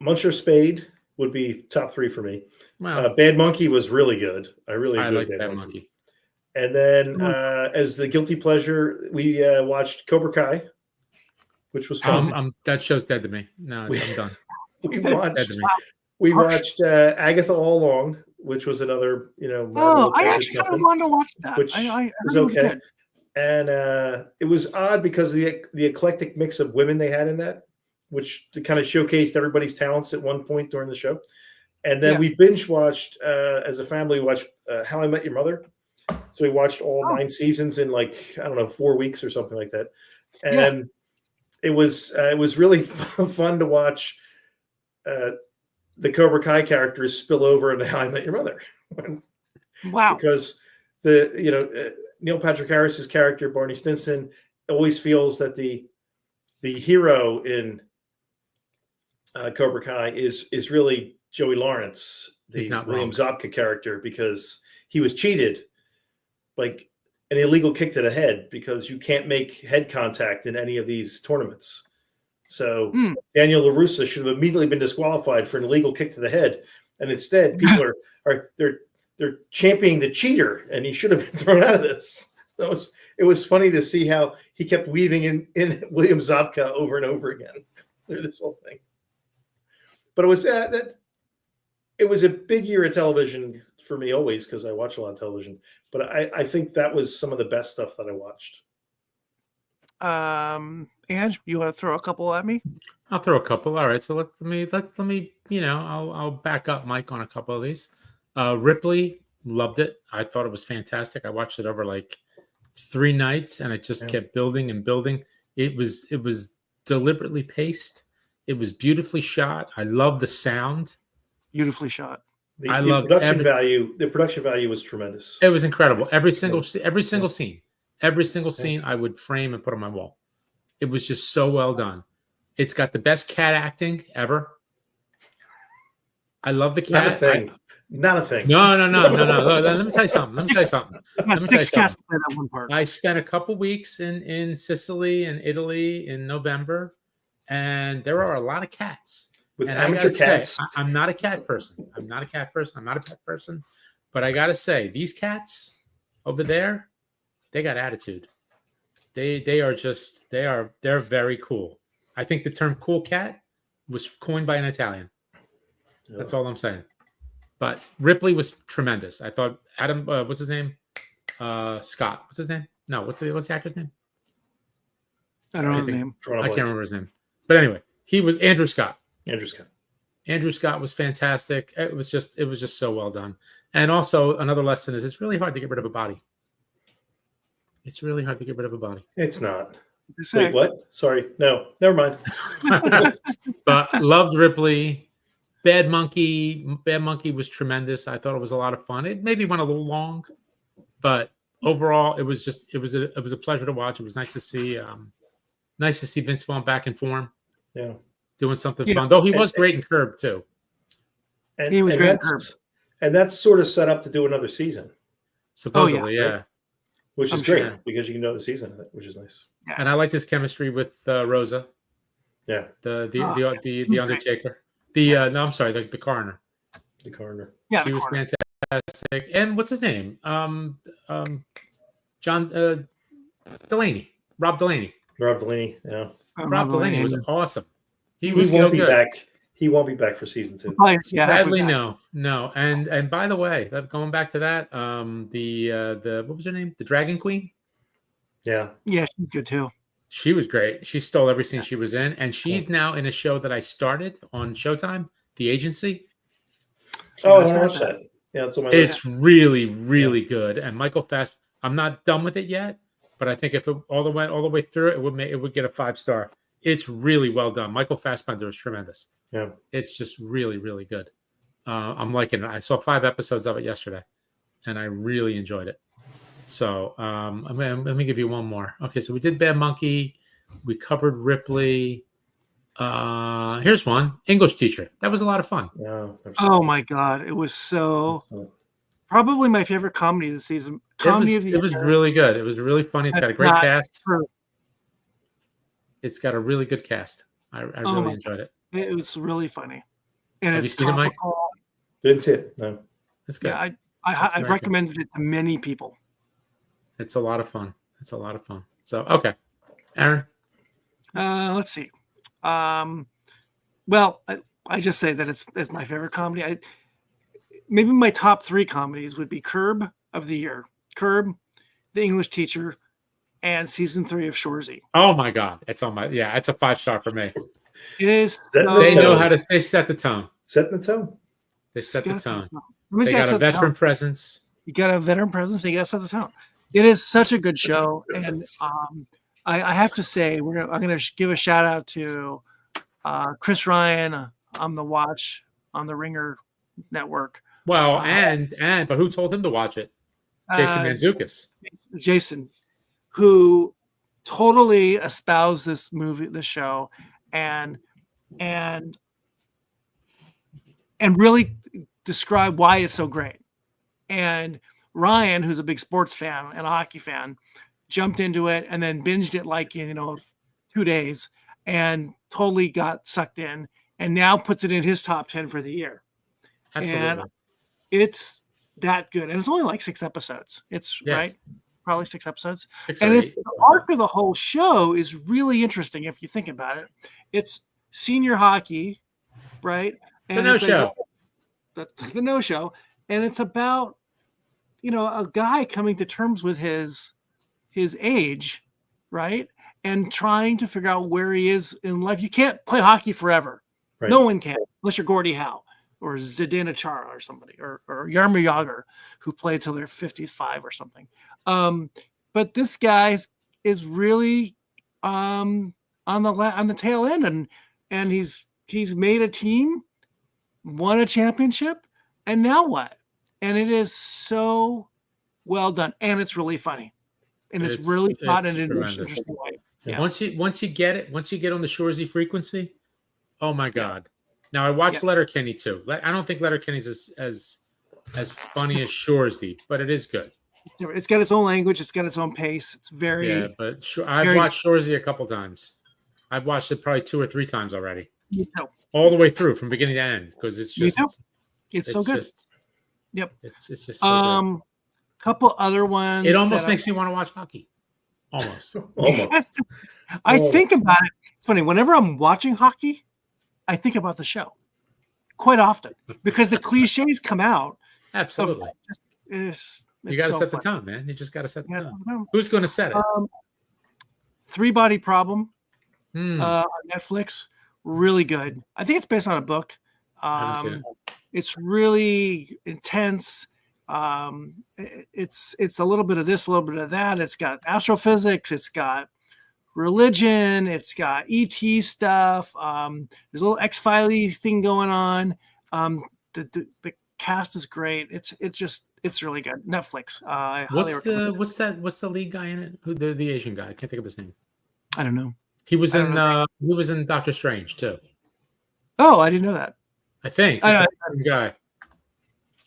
Muncher Spade would be top 3 for me. Well, Bad Monkey was really good. I really I enjoyed like Bad that Monkey. monkey. And then as the guilty pleasure, we watched Cobra Kai, which was fun. That show's dead to me. No, I'm done. we Dead watched to me. we watched Agatha All Along, which was another, Oh, I actually kind of wanted to watch that. Which I was heard it okay. good. And it was odd because of the eclectic mix of women they had in that, which kind of showcased everybody's talents at one point during the show. And then we binge watched as a family. We watched How I Met Your Mother. So we watched all 9 seasons in 4 weeks or something like that. And it was really fun to watch the Cobra Kai characters spill over into How I Met Your Mother. Wow. Because Neil Patrick Harris's character, Barney Stinson, always feels that the hero in Cobra Kai is really Joey Lawrence, He's the not William wrong. Zabka character, because he was cheated, like an illegal kick to the head, because you can't make head contact in any of these tournaments. So Daniel LaRussa should have immediately been disqualified for an illegal kick to the head, and instead people they're championing the cheater, and he should have been thrown out of this. So it was funny to see how he kept weaving in William Zabka over and over again through this whole thing. But it was a big year of television for me always, because I watch a lot of television. But I think that was some of the best stuff that I watched. Ange, you want to throw a couple at me? I'll throw a couple. All right, so let me I'll back up Mike on a couple of these. Ripley, loved it. I thought it was fantastic. I watched it over like 3 nights, and it just kept building and building. It was deliberately paced. It was beautifully shot. I love the sound. Beautifully shot. The production value was tremendous. It was incredible. Every single scene, I would frame and put on my wall. It was just so well done. It's got the best cat acting ever. I love the cat. Not a thing. No. Let me tell you something. That one part. I spent a couple weeks in Sicily and Italy in November, and there are a lot of cats. With And amateur cats. I'm not a cat person. I'm not a pet person. But I gotta say, these cats over there, they got attitude. They're very cool. I think the term "cool cat" was coined by an Italian. That's all I'm saying. But Ripley was tremendous. I thought Adam, what's his name? Scott. What's his name? No, what's the actor's name? I don't know the name. I can't remember his name. But anyway, he was Andrew Scott. Andrew Scott was fantastic. It was just so well done. And also another lesson is it's really hard to get rid of a body. It's not. Wait, what? Sorry. No, never mind. But loved Ripley. Bad Monkey was tremendous. I thought it was a lot of fun. It maybe went a little long, but overall it was a pleasure to watch. It was nice to see Vince Vaughn back in form. Yeah. Doing something fun. Though he was great in Curb too. And he was great in Curb. And that's sort of set up to do another season. Supposedly, yeah. Which is great because you can know the season of it, which is nice. Yeah. And I liked his chemistry with Rosa. Yeah. The Undertaker. The coroner. The coroner. Yeah. She was fantastic. And what's his name? John Delaney. Rob Delaney. Yeah. Rob Delaney was awesome. He won't be back. He won't be back for season 2. Sadly, no. And by the way, going back to that, the what was her name? The Dragon Queen. Yeah. Yeah, she's good too. She was great. She stole every scene she was in, and she's now in a show that I started on Showtime, The Agency. Oh, I watched that. Yeah, it's really, really good. And Michael Fassbender, I'm not done with it yet, but I think if it all the way through, it would get a 5-star. It's really well done. Michael Fassbender is tremendous. Yeah, it's just really, really good. I'm liking it. I saw 5 episodes of it yesterday, and I really enjoyed it. So let me give you one more. Okay, so we did Bad Monkey. We covered Ripley. Here's one. English Teacher. That was a lot of fun. Yeah. Oh my God. It was probably my favorite comedy of the season. It was really good. It was really funny. It's got a great cast. True. It's got a really good cast. I really enjoyed it. It was really funny. And Have you seen it, Mike? Didn't see it. No. It's good. Yeah, I recommended it to many people. It's a lot of fun. So, okay. Aaron? Let's see. Well, I just say that it's my favorite comedy. Maybe my top 3 comedies would be Curb of the year. Curb, The English Teacher, and season 3 of Shoresy. Oh my God. It's a 5-star for me. It is. They know how to set the tone. Set the tone. They set the tone. They got a veteran presence. You got a veteran presence. You got to set the tone. It is such a good show, and I have to say, I'm going to give a shout out to Chris Ryan, on the Watch on the Ringer network. Well, Uh, but who told him to watch it? Jason uh, Mantzoukas. Jason, who totally espoused this show, and and really describe why it's so great. And Ryan, who's a big sports fan and a hockey fan, jumped into it and then binged it like 2 days and totally got sucked in, and now puts it in his top 10 for the year. Absolutely. And it's that good, and it's only like 6 episodes. It's right, probably 6 episodes. 6 and or it's, 8. the arc of the whole show is really interesting if you think about it. It's senior hockey, right? And The no-show. The no-show, and it's about a guy coming to terms with his age, right? And trying to figure out where he is in life. You can't play hockey forever. Right. No one can, unless you're Gordie Howe or Zdeno Chara or somebody, or Jaromir Jagr, who played till they're 55 or something. But this guy is really on the tail end, and he's made a team, won a championship, and now what? And it is so well done, and it's really funny, and it's really fun in an interesting way. Yeah. Once you get it, once you get on the Shoresy frequency, oh my God! Now I watched Letterkenny too. I don't think Letterkenny's as funny as Shoresy, but it is good. It's got its own language. It's got its own pace. It's very But I've watched Shoresy a couple times. I've watched it probably 2 or 3 times already. Me too. All the way through from beginning to end, because it's just it's so good. Yep. It's just so good. Couple other ones. It almost makes me want to watch hockey. Almost. I think about it. It's funny. Whenever I'm watching hockey, I think about the show quite often because the cliches come out. Absolutely. You got to set the tone, man. You just got to set the tone. Who's going to set it? 3-Body Problem on Netflix. Really good. I think it's based on a book. It's really intense. It's a little bit of this, a little bit of that. It's got astrophysics. It's got religion. It's got ET stuff. There's a little X-Files thing going on. The cast is great. It's really good. Netflix. What's the lead guy in it? Who the Asian guy? I can't think of his name. I don't know. He was in Doctor Strange too. Oh, I didn't know that. I think guy.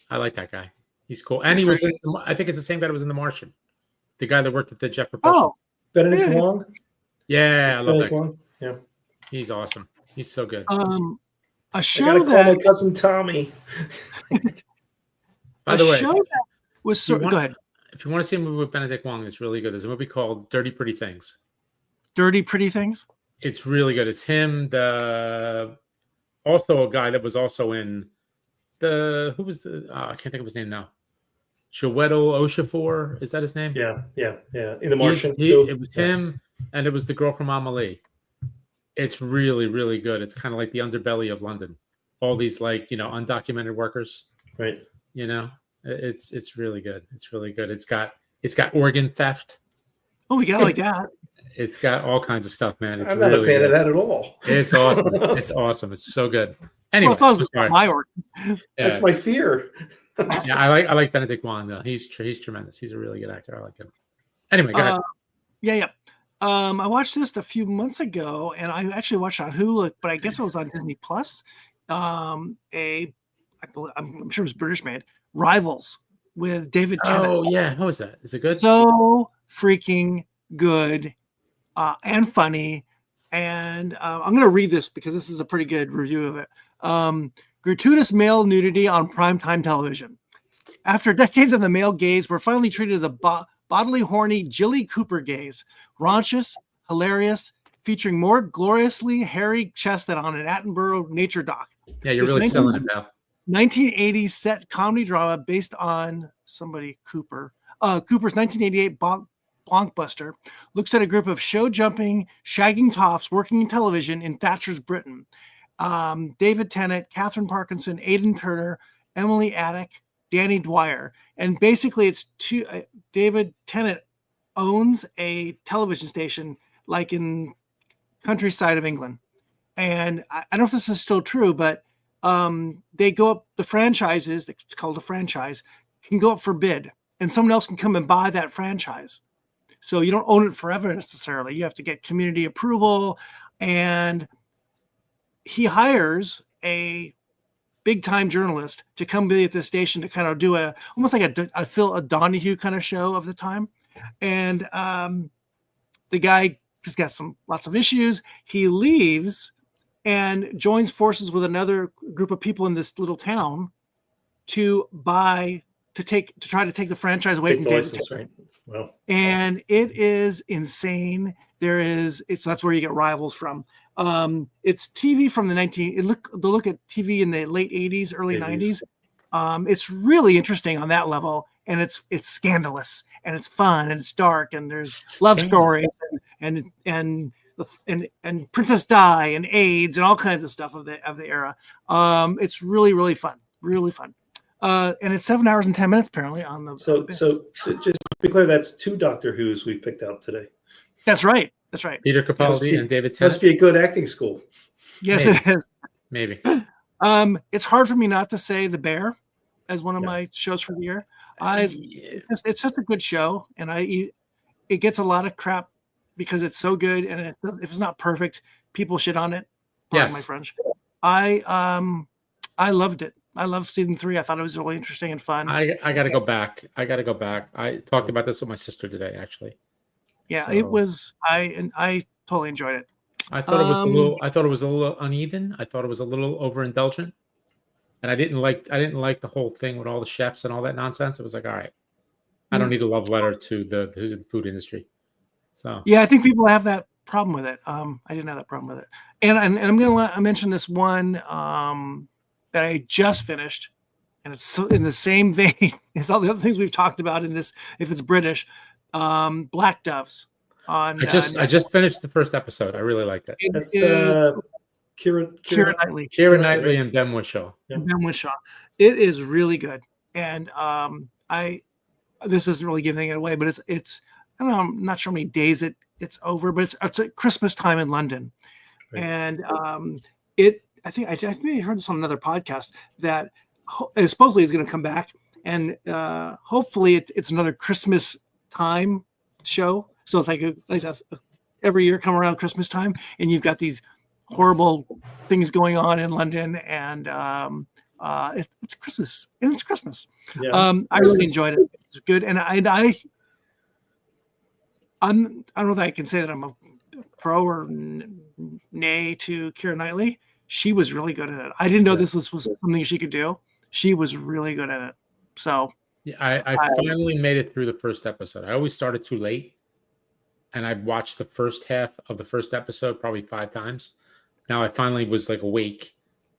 I like that guy. He's cool, and he was in. I think it's the same guy that was in The Martian, the guy that worked at the Jet Propulsion. Oh, Benedict Wong. Yeah, I love that guy. Yeah, he's awesome. He's so good. A show that call my cousin Tommy. By the way, show that was go ahead. If you want to see a movie with Benedict Wong, it's really good. There's a movie called Dirty Pretty Things. Dirty Pretty Things. It's really good. It's him. Also a guy that was also in I can't think of his name now. Chiwetel Ejiofor, is that his name? Yeah. In The Martian. It was him, and it was the girl from Amelie. It's really, really good. It's kind of like the underbelly of London. All these undocumented workers. Right. It's really good. It's really good. It's got organ theft. Oh, we got like that. It's got all kinds of stuff, man. I'm not a fan of that at all. It's awesome. It's awesome. It's so good. Anyway, my organ. That's my fear. Yeah, I like Benedict Wong though. He's tremendous. He's a really good actor. I like him. Anyway, go ahead. Yeah. I watched this a few months ago, and I actually watched it on Hulu, but I guess it was on Disney Plus. I'm sure it was British made. Rivals with David Tennant. Oh yeah, how is that? Is it good? So freaking good and funny. And I'm going to read this because this is a pretty good review of it. Gratuitous male nudity on primetime television. After decades of the male gaze, we're finally treated to the bodily horny Jilly Cooper gaze. Raunchous, hilarious, featuring more gloriously hairy chest than on an Attenborough nature doc. Yeah, you're really selling it, pal. 1980s set comedy drama based on Cooper's 1988 blockbuster looks at a group of show-jumping, shagging toffs working in television in Thatcher's Britain. David Tennant, Catherine Parkinson, Aidan Turner, Emily Attic, Danny Dwyer. And basically it's David Tennant owns a television station like in countryside of England. and I don't know if this is still true, but they go up, the franchises, it's called a franchise, can go up for bid, and someone else can come and buy that franchise. So you don't own it forever necessarily. You have to get community approval, and he hires a big time journalist to come be at the station to kind of do almost like a Phil Donahue kind of show of the time. And the guy just got lots of issues. He leaves and joins forces with another group of people in this little town to try to take the franchise away from David Tennant. Right. Wow. And it is insane. That's where you get Rivals from. It's TV from the look at TV in the late 80s, early 90s. It's really interesting on that level, and it's scandalous, and it's fun, and it's dark, and there's love stories and Princess Di and AIDS and all kinds of stuff of the era. It's really, really fun, really fun. And it's 7 hours and 10 minutes apparently on the. So just to be clear, that's 2 Doctor Who's we've picked out today. That's right. That's right. Peter Capaldi and David Tennant. Must be a good acting school. Yes, Maybe. it is. Maybe. It's hard for me not to say The Bear as one of my shows for the year. It's just a good show, and it gets a lot of crap because it's so good, and if it's not perfect, people shit on it. Pardon my French. I loved it. I loved season 3. I thought it was really interesting and fun. I got to go back. I talked about this with my sister today, actually. Yeah, it was. I totally enjoyed it. I thought it was a little uneven. I thought it was a little overindulgent, and I didn't like the whole thing with all the chefs and all that nonsense. It was like, all right, I don't need a love letter to the food industry. So yeah, I think people have that problem with it. I didn't have that problem with it, and I'm going to mention this one that I just finished, and it's in the same vein as all the other things we've talked about in this. If it's British, Black Doves. I just finished the first episode. I really liked it. That's Keira Knightley. Keira Knightley and Ben Whishaw. Ben Whishaw. It is really good, and this isn't really giving it away, but it's I don't know. I'm not sure how many days it's over, but it's at Christmas time in London, right. And I think I heard this on another podcast that supposedly is going to come back, and hopefully it's another Christmas time show. So it's like every year come around Christmas time, and you've got these horrible things going on in London, and it's Christmas, and it's Christmas. Yeah. I really enjoyed it. It's good, and I don't know that I can say that I'm a pro or nay to Keira Knightley. She was really good at it. I didn't know this was something she could do. She was really good at it. So yeah, I finally made it through the first episode. I always started too late, and I watched the first half of the first episode probably 5 times. Now I finally was like awake,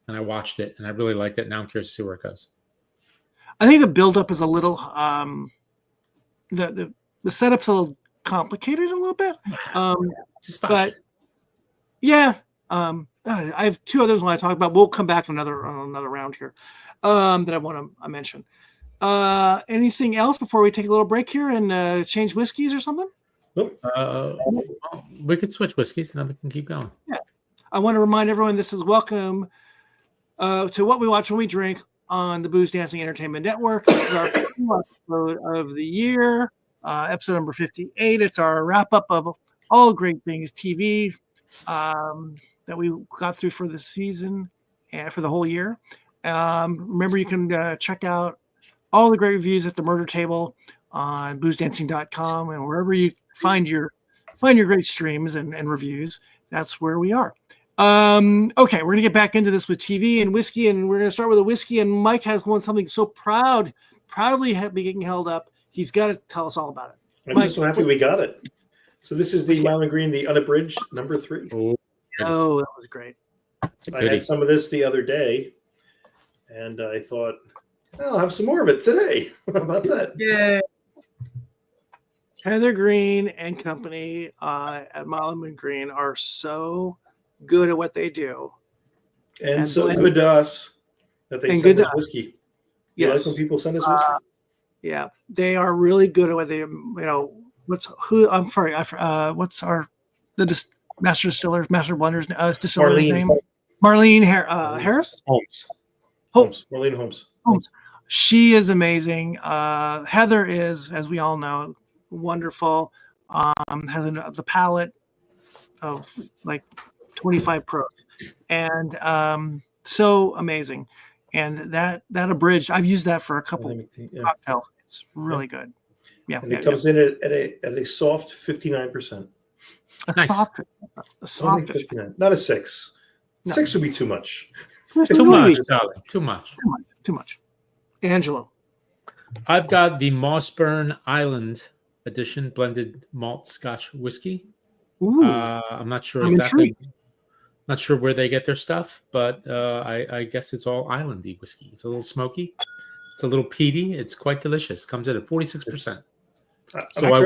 and I watched it, and I really liked it. Now I'm curious to see where it goes. I think the buildup is a little the setup's a little complicated a little bit. But yeah, I have 2 others I want to talk about. We'll come back on another round here that I want to mention. Anything else before we take a little break here and change whiskeys or something? Nope. We could switch whiskeys and then we can keep going. Yeah. I want to remind everyone this is welcome to What We Watch When We Drink on the Booze Dancing Entertainment Network. This is our episode of the year, episode number 58. It's our wrap-up of all great things TV that we got through for the season and for the whole year. Remember, you can check out all the great reviews at the Murder Table on boozedancing.com, and wherever you find your great streams and reviews, that's where we are. Okay, we're gonna get back into this with TV and whiskey, and we're gonna start with a whiskey. And Mike has something so proudly being held up. He's got to tell us all about it. I'm just so happy we got it. So this is the Mild & Green, the unabridged, number 3. Oh, that was great. I had some of this the other day, and I thought, I'll have some more of it today. How about that? Yeah. Heather Green and company at Mild & Green are so good at what they do. And so good to us that they send us whiskey. You like when people send us whiskey? Yeah, they are really good at what they, what's master blenders distiller's Marlene name? Marlene Harris. Holmes. Holmes. Marlene Holmes. Holmes. She is amazing. Heather is, as we all know, wonderful. Has the palette of like 25 pros, and so amazing. And that abridged, I've used that for a couple cocktails. It's really good. Yeah, and it comes in at a soft 59%. Nice. A soft 59, not a 6. No. 6 would be too much. Too much, darling. Too much. Too much. Angelo. I've got the Mossburn Island edition blended malt Scotch whiskey. Ooh, I'm not sure I'm exactly. intrigued. Not sure where they get their stuff, but I guess it's all islandy whiskey. It's a little smoky. It's a little peaty. It's quite delicious. Comes in at 46%. So I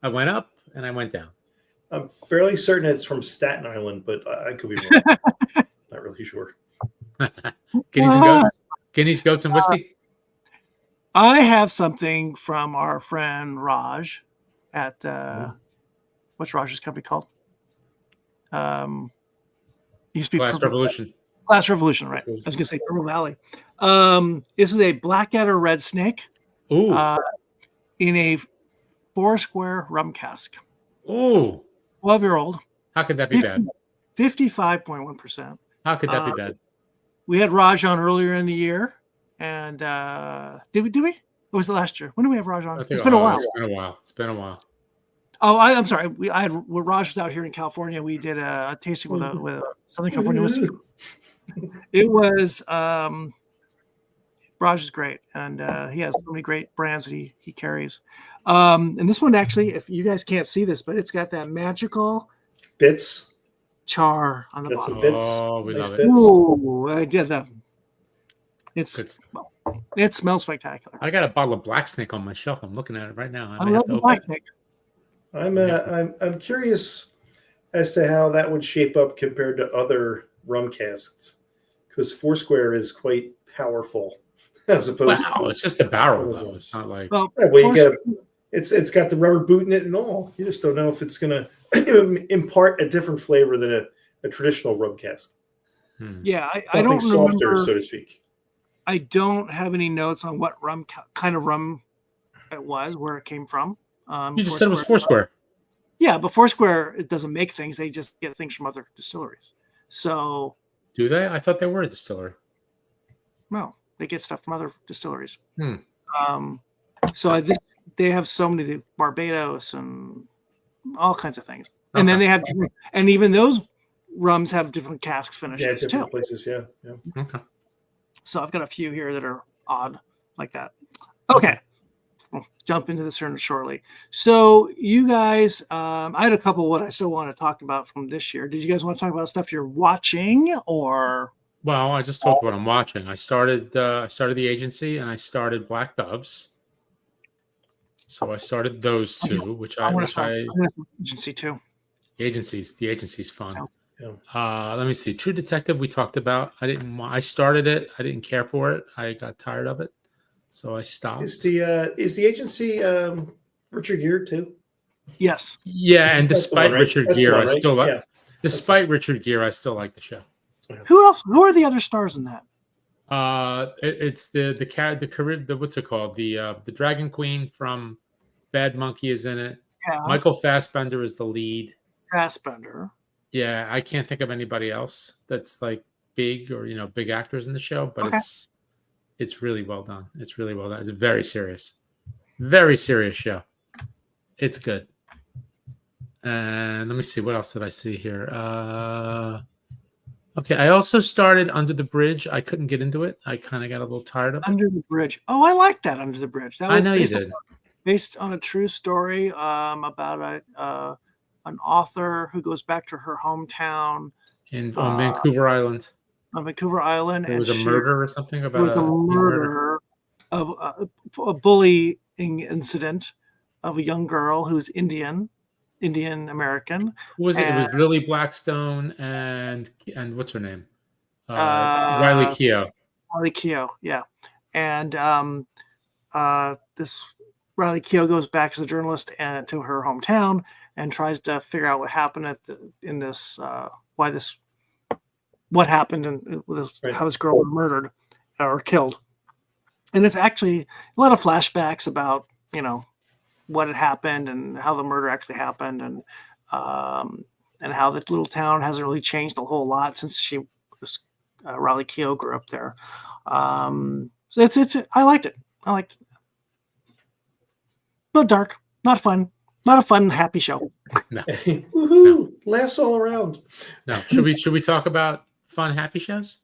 went up, and I went down. I'm fairly certain it's from Staten Island, but I could be wrong. Not really sure. Guineas, goats, and whiskey. I have something from our friend Raj at what's Raj's company called? Used to be Glass Revolution. Glass Revolution, right? I was going to say Purple Valley. This is a Blackadder Red Snake. Ooh. In a Foursquare rum cask. Ooh. 12-year-old. How could that be bad? 55.1%. How could that be bad? We had Raj on earlier in the year, and did we? Or was it last year? When did we have Raj on? It's been a while. It's been a while. Oh, I'm sorry. When Raj was out here in California, we did a tasting with a Southern California whiskey. It was Raj is great, and he has so many great brands that he carries. And this one actually, if you guys can't see this, but it's got that magical bits char on the bottom. Bits. Oh, we love it. Ooh, I did that. It smells spectacular. I got a bottle of Black Snake on my shelf. I'm looking at it right now. I love the Black Snake. I'm curious as to how that would shape up compared to other rum casks, because Foursquare is quite powerful as opposed to. It's just a barrel though. It's not like. Well, it's got the rubber boot in it and all. You just don't know if it's going to impart a different flavor than a traditional rum cask. Yeah, I don't softer, remember, so to speak. I don't have any notes on what kind of rum it was, where it came from. You just said it was Foursquare. Yeah, but Foursquare, it doesn't make things. They just get things from other distilleries. So. Do they? I thought they were a distillery. No, they get stuff from other distilleries. So they have so many, the Barbados and all kinds of things. And then they have different, and even those rums have different casks finishes different too. places, yeah. Okay. So I've got a few here that are odd like that. Okay. We'll jump into this here shortly. So you guys, I had a couple of what I still want to talk about from this year. Did you guys want to talk about stuff you're watching or? Well, I just talked about what I'm watching. I started the agency and I started Black Doves. So I started those two, which I agency too. The agency's fun. Yeah. Let me see. True Detective we talked about. I started it. I didn't care for it. I got tired of it. So I stopped. Is the agency Richard Gere too? Yes. Yeah, and despite Richard Gere, I still like. Yeah. Despite Richard Gere, I still like the show. Who else? Who are the other stars in that? It's the what's it called? The Dragon Queen from Bad Monkey is in it. Yeah. Michael Fassbender is the lead. Fassbender. Yeah, I can't think of anybody else that's like big or big actors in the show, but it's really well done. It's really well done. It's very serious show. It's good. And let me see, what else did I see here? Okay, I also started Under the Bridge. I couldn't get into it. I kind of got a little tired of it. Under the Bridge. Oh, I like that, Under the Bridge. That was I know you did. Based on a true story about an author who goes back to her hometown on Vancouver Island. On Vancouver Island, There was a murder or something about there was a murder of a bullying incident of a young girl who's Indian American. Who was it? It was Lily Blackstone and what's her name? Riley Keough. Riley Keough, yeah. And this Riley Keough goes back as a journalist and to her hometown, and tries to figure out what happened what happened and Right. how this girl was murdered or killed. And it's actually a lot of flashbacks about, what had happened and how the murder actually happened, and how the little town hasn't really changed a whole lot since Riley Keough grew up there. So I liked it. Not dark, not fun, not a fun, happy show. Woohoo! Laughs all around. No. Should we talk about fun, happy shows?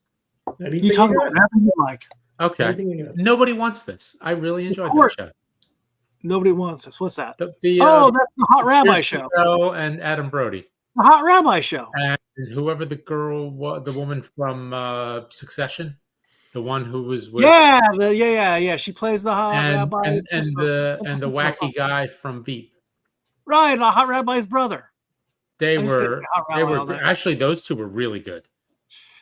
Anything You talk you about got? whatever you like. Okay. Anything you got? Nobody wants this. I really enjoyed that course. show. Nobody wants this. What's that? The That's the Hot Rabbi Kirsten show. Bell and Adam Brody. The Hot Rabbi show. And whoever the girl was, the woman from Succession, the one who was with Yeah. She plays the Hot Rabbi. and the wacky guy from Veep. Right, the Hot Rabbi's brother. They I just think were it's Hot Rabbi all day. actually, those two were really good.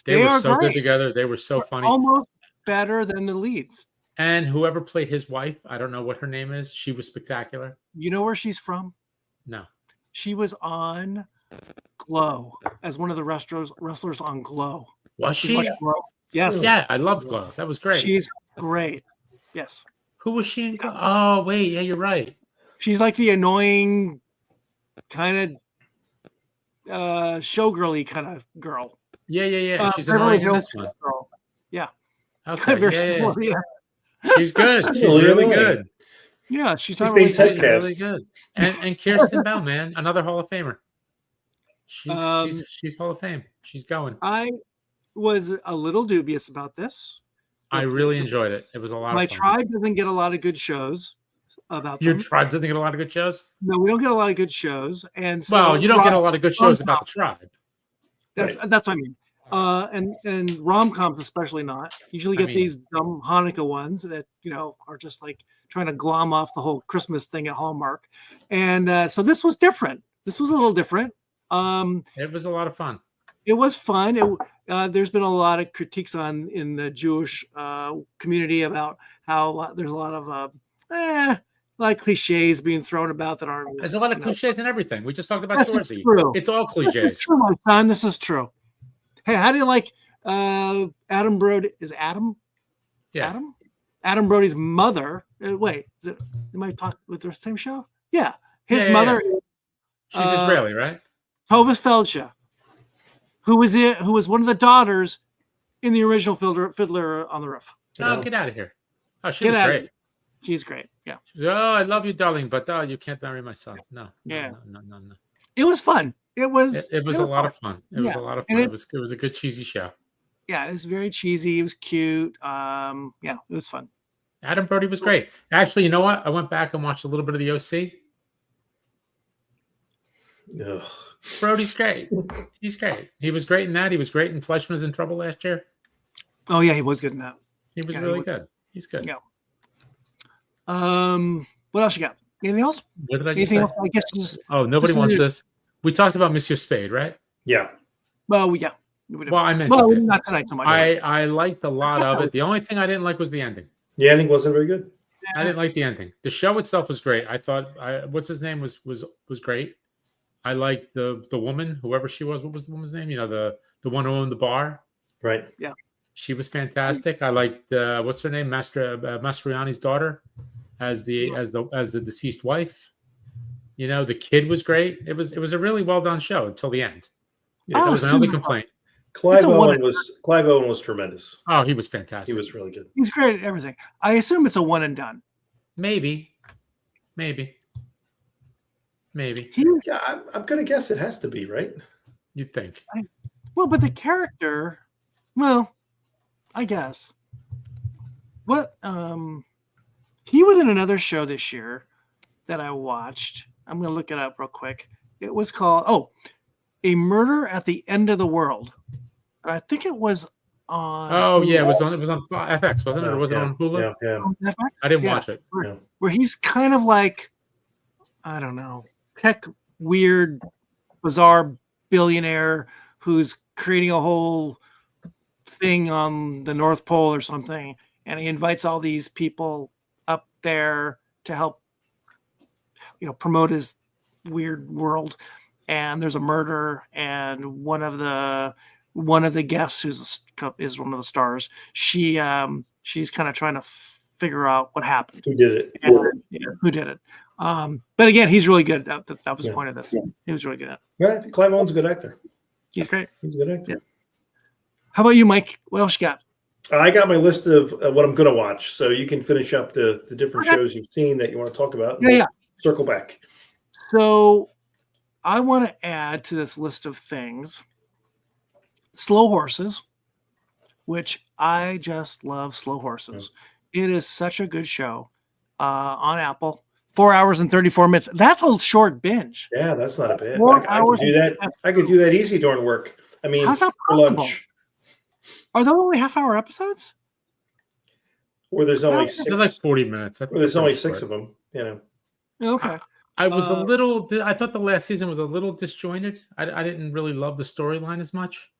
They They were are so great. good together. They were so funny. Almost better than the leads. And whoever played his wife, I don't know what her name is. She was spectacular. You know where she's from? No. She was on Glow as one of the wrestlers on Glow. Was You she? watch Glow? Yes. Yeah, I loved Glow. That was great. She's great. Yes. Who was she in Glow? Oh, wait. Yeah, you're right. She's like the annoying kind of showgirly kind of girl. Yeah. She's Beverly annoying in Hills this one. girl. Okay. Very Yeah. similar, yeah. She's good. She's Really really annoying. good. Yeah, she's not being really typecast. She's really good. And Kirsten Bell, man, another Hall of Famer. She's Hall of Fame. She's going. I was a little dubious about this. I really enjoyed it. It was a lot My of fun. tribe doesn't get a lot of good shows about Your them. tribe doesn't get a lot of good shows? No, we don't get a lot of good shows, and so Well, you don't get a lot of good shows about the tribe. That's what I mean. And rom-coms especially not. Usually get these dumb Hanukkah ones that are just like trying to glom off the whole Christmas thing at Hallmark. And so this was different. This was a little different. It was a lot of fun. It was fun. There's been a lot of critiques in the Jewish community about how there's a lot of cliches being thrown about that aren't. There's a lot of cliches and everything. We just talked about That's Shorzy. true. It's all This cliches. is true, my son. This is true. Hey, how do you like Adam Brody? Is Adam? Yeah. Adam? Adam Brody's mother. Wait, am I talking with the same show? Yeah. His Yeah. mother She's Israeli, right? Tovas Feldsha, who was one of the daughters in the original Fiddler on the Roof. Oh, get out of here. Oh, she Get was out of great. here. She's great. Yeah. She was, oh, I love you, darling, but you can't marry my son. No. Yeah. No. It was fun. It was It was a lot of fun. It was Yeah. a lot of And fun. It was a good cheesy show. Yeah, it was very cheesy. It was cute. It was fun. Adam Brody was great. Actually, you know what? I went back and watched a little bit of the OC. Ugh. Brody's great. He's great. He was great in that. He was great in Fleischman's in Trouble last year. Oh yeah, he was good in that. He was Yeah, really good. He's good. Yeah. What else you got? Anything else? What did I just Anything say? else? I guess just Oh, nobody just wants a- this. We talked about Monsieur Spade, right? Yeah. well, yeah. Well, I mentioned it. Not tonight so much. I liked a lot of it. The only thing I didn't like was the ending. The ending wasn't very good. I didn't like the ending. The show itself was great. I thought what's his name was great. I liked the woman, whoever she was. What was the woman's name? The one who owned the bar. Right. She was fantastic. I liked what's her name, Mastroianni's daughter, as the deceased wife. The kid was great. It was a really well done show until the end. Yeah, That was my only complaint. Clive Owen was tremendous. Oh, he was fantastic. He was really good. He's great at everything. I assume it's a one and done. Maybe. Yeah, I'm gonna guess it has to be, right? You'd think. Well, but the character, well, I guess. What he was in another show this year that I watched. I'm gonna look it up real quick. It was called A Murder at the End of the World. I think it was on Oh yeah, it was on FX, wasn't it? Or was it Yeah, on Hulu? Yeah. on Netflix? I didn't Yeah. watch it. Where he's kind of like, I don't know, tech weird, bizarre billionaire who's creating a whole thing on the North Pole or something, and he invites all these people up there to help, promote his weird world, and there's a murder, and one of the guests is one of the stars. She's kind of trying to figure out what happened. Who did it? And, who did it? But again, he's really good. That was the point of this. Yeah. He was really good at it. Yeah, I think Clive Owen's a good actor. He's great. He's a good actor. Yeah. How about you, Mike? What else you got? I got my list of what I'm going to watch, so you can finish up the different Okay. shows you've seen that you want to talk about. and Yeah, we'll yeah. Circle back. So I want to add to this list of things Slow Horses, which I just love. Slow Horses. It is such a good show on Apple. 4 hours and 34 minutes. That's a short binge. Yeah, that's not a bad. 4 I hours could do that. I could do that easy during work. I mean, How's that for possible? lunch. Are those only half-hour episodes? Where there's only They're They're like six. 40 minutes. I think Where there's they're only pretty 6 short. of them. You know. Okay. I was a Uh, little. I thought the last season was a little disjointed. I didn't really love the storyline as much,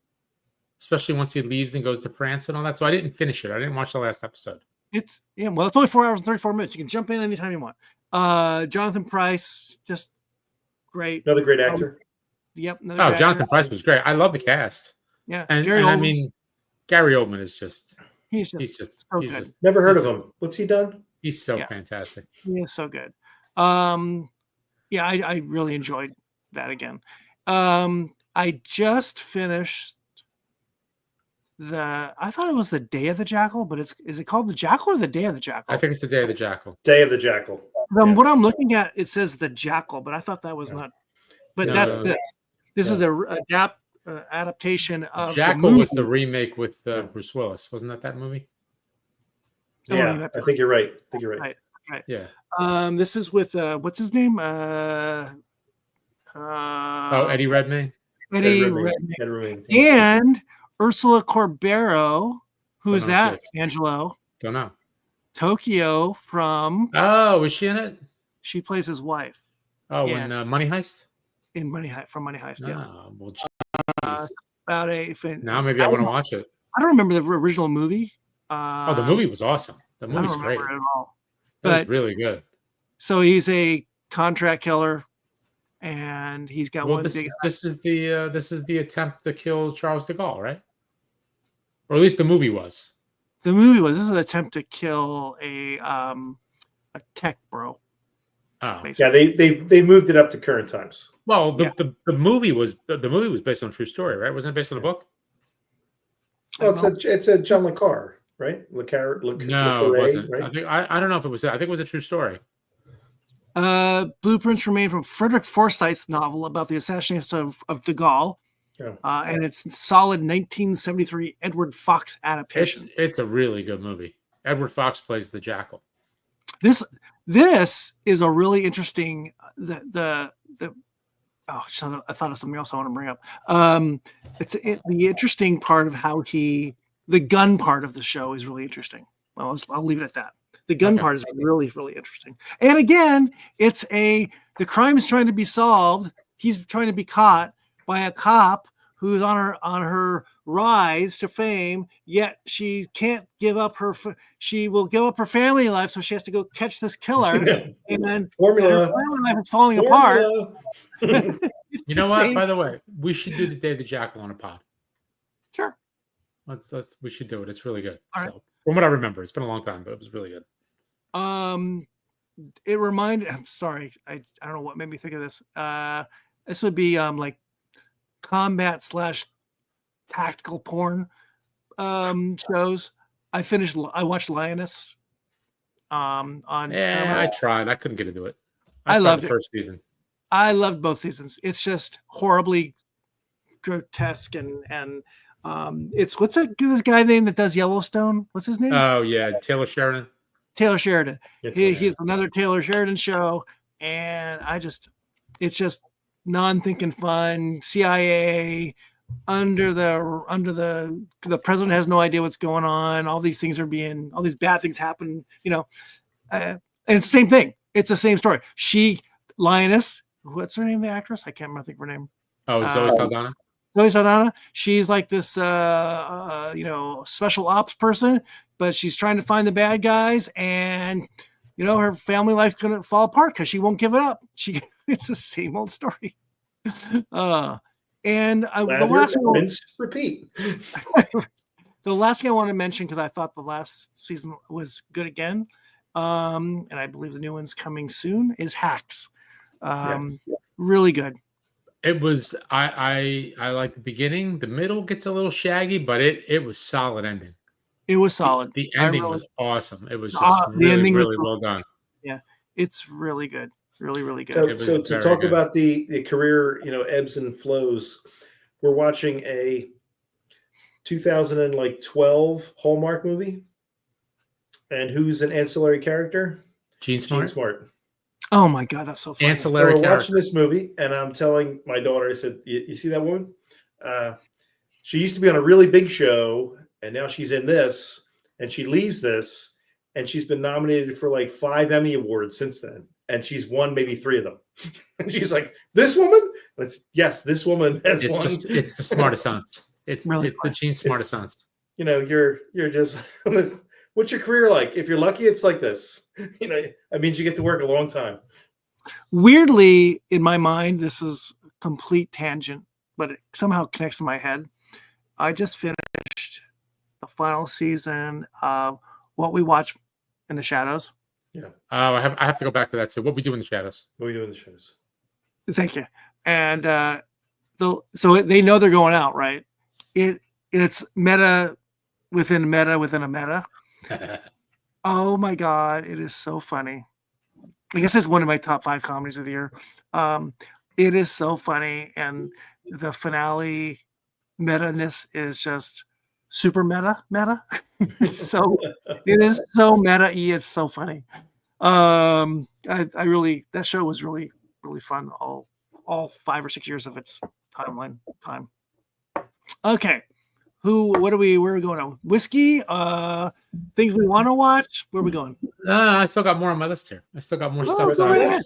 especially once he leaves and goes to France and all that. So I didn't finish it. I didn't watch the last episode. It's only 4 hours and 34 minutes. You can jump in anytime you want. Jonathan Pryce, just great. Another great actor. Yep. Oh, Jonathan Pryce was great. I love the cast, Yeah. and, Gary and I Oldman, mean, Gary Oldman is just he's he's just just so good. Never heard he's of just- him. What's he done? he's so Yeah. fantastic. He is so good. Yeah, I really enjoyed that again. I just finished I thought it was the Day of the Jackal, but is it called the Jackal or the Day of the Jackal? I think it's the Day of the Jackal. Day of the Jackal. Yeah. What I'm looking at, it says the Jackal, but I thought that was No. not. But No, that's no. this. This is a adaptation of Jackal the was the movie. remake with Bruce Willis, wasn't that movie? Oh, Yeah, yeah. I think you're right. Right. Yeah. This is with what's his name? Eddie Redmayne. Eddie Redmayne. Redmayne. Ed Redmayne. And Ursula Corbero. Who is Don't know who that? she Angelo Don't know. Tokyo from. Oh, was she in it? She plays his wife Oh, Yeah. in Money Heist. in Money Heist. Yeah. Oh, well, Uh, jeez. about Now maybe I want to watch it. I don't remember the original movie. Oh, the movie was awesome. The I don't movie's remember great. it at all. It was But really good. so he's a contract killer, and he's got Well, one this big. is the attempt to kill Charles de Gaulle, right? Or at least the movie was. The movie was this is an attempt to kill a tech bro. Oh, Basically. Yeah, they moved it up to current times. well, Yeah. the movie was based on a true story, right? Wasn't it based on a book? Well, it's a John Le Carre, right? Le Carre. No, Le it wasn't. Right? I think I don't know if it was. I think it was a true story. Blueprints remain from Frederick Forsyth's novel about the assassination of de Gaulle, Yeah. and it's solid 1973 Edward Fox adaptation. It's a really good movie. Edward Fox plays the Jackal. This is a really interesting the oh I thought of something else I want to bring up. The interesting part of how the gun part of the show is really interesting. Well, I'll leave it at that. The gun Okay. part is really, really interesting. And again, the crime is trying to be solved. He's trying to be caught by a cop who's on her rise to fame, yet she can't give up she will give up her family life, so she has to go catch this killer, and then her Formula. family life is falling apart. Formula. You know what? By the way, we should do the Day of the Jackal on a pod. Sure. We should do it. It's really good. All right. So, from what I remember, it's been a long time, but it was really good. It reminded. I'm sorry, I don't know what made me think of this. This would be like combat / tactical porn shows. I watched Lioness. On Yeah, Paramount. I tried. I couldn't get into it. I tried loved the it. first season. I loved both seasons. It's just horribly grotesque and it's what's this guy name that does Yellowstone? What's his name? Oh yeah, Taylor Sheridan. Taylor Sheridan. It's He's another Taylor Sheridan show, and it's just non-thinking fun. CIA under the president has no idea what's going on. All these bad things happen. And it's the same thing. It's the same story. Lioness. What's her name? The actress? I can't remember. Think of her name. Oh, Zoe Saldana. Zoe Saldana. She's like this, special ops person, but she's trying to find the bad guys, and her family life's gonna fall apart because she won't give it up. It's the same old story. And the Lather, last thing, rinse, repeat. the last thing I want to mention, because I thought the last season was good again, and I believe the new one's coming soon, is Hacks. Really good. It was I like the beginning. The middle gets a little shaggy, but it was solid ending. It was solid. The ending was awesome. It was just the really, ending was really so- well done. Yeah, it's really good. Really, really good. So to very talk good. about the career, ebbs and flows, we're watching a 2012 Hallmark movie, and who's an ancillary character? Gene Smart. Gene Smart. Oh my god, that's so funny. So Ancillary we're character. watching this movie, and I'm telling my daughter, I said, "You see that woman? She used to be on a really big show, and now she's in this, and she leaves this, and she's been nominated for like 5 Emmy Awards since then, and she's won maybe 3 of them." And she's like, "This woman?" And it's, yes, this woman has won. It's the smartest sons. It's Really the Gene smartest sons. You're just. What's your career like? If you're lucky, it's like this. That means you get to work a long time. Weirdly, in my mind, this is a complete tangent, but it somehow connects in my head. I just finished the final season of What We Watch in the Shadows. Yeah. Oh, I have to go back to that too. What we do in the shadows. What are you doing in the shows? Thank you. And so they know they're going out, right? It's meta within meta within a meta. Oh my god, it is so funny. I guess it's one of my top 5 comedies of the year. It is so funny, and the finale meta-ness is just super meta. It is so meta-y. It's so funny. I really, that show was really, really fun all 5 or 6 years of its time. Okay. Where are we going on? Whiskey, things we want to watch. Where are we going? I still got more on my list here. I still got more stuff. Go ahead.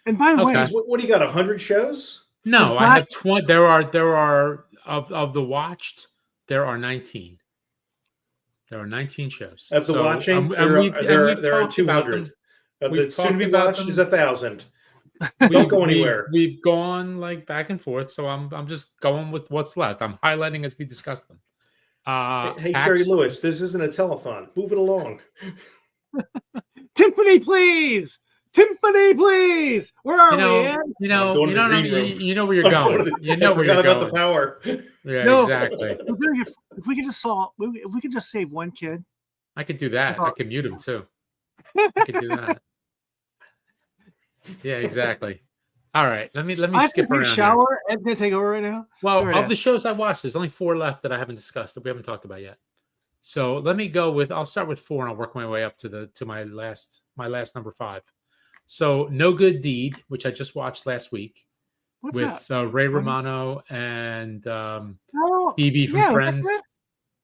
And by the way, What do you got? 100 shows? No, I have 20. There are of the watched. There are 19. There are 19 shows. Of the watching, there are 200. Of the to be watched is 1,000. Don't go anywhere. We've gone like back and forth, so I'm just going with what's left. I'm highlighting as we discuss them. Hey, Jerry Lewis, this isn't a telethon. Move it along. Timpani, please. Where are we? Ed? You know where you're going. You know where you're going. About the power. Yeah, No, exactly. If we could just save one kid. I could do that. I could mute him too. I could do that. Yeah, exactly. All right, let me skip around. Shower. Ed's gonna take over right now. Well, of the shows I watched, there's only 4 left that I haven't discussed that we haven't talked about yet. So let me go with. I'll start with 4 and I'll work my way up to my last number 5. So No Good Deed, which I just watched last week. What's with that? Ray Romano and Phoebe from Friends.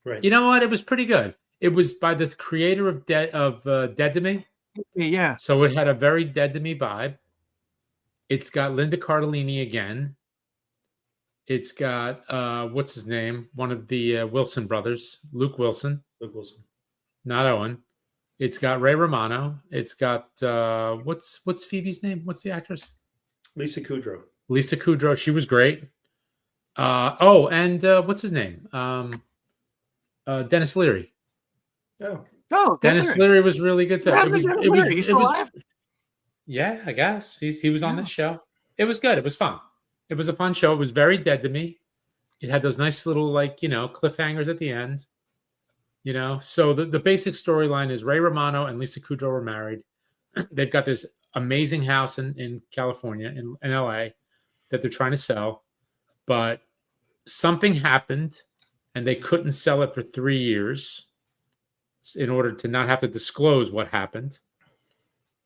Right. You know what? It was pretty good. It was by this creator of Dead to Me. Yeah. So it had a very Dead to Me vibe. It's got Linda Cardellini again. It's got what's his name? One of the Wilson brothers, Luke Wilson. Not Owen. It's got Ray Romano. It's got what's Phoebe's name? What's the actress? Lisa Kudrow. Lisa Kudrow. She was great. And what's his name? Dennis Leary. Oh, Dennis Leary was really good too. He's still alive? Yeah, I guess he was on this show. It was good. It was fun. It was a fun show. It was very Dead to Me. It had those nice little cliffhangers at the end. So the basic storyline is Ray Romano and Lisa Kudrow are married. They've got this amazing house in California, in LA, that they're trying to sell. But something happened and they couldn't sell it for 3 years in order to not have to disclose what happened.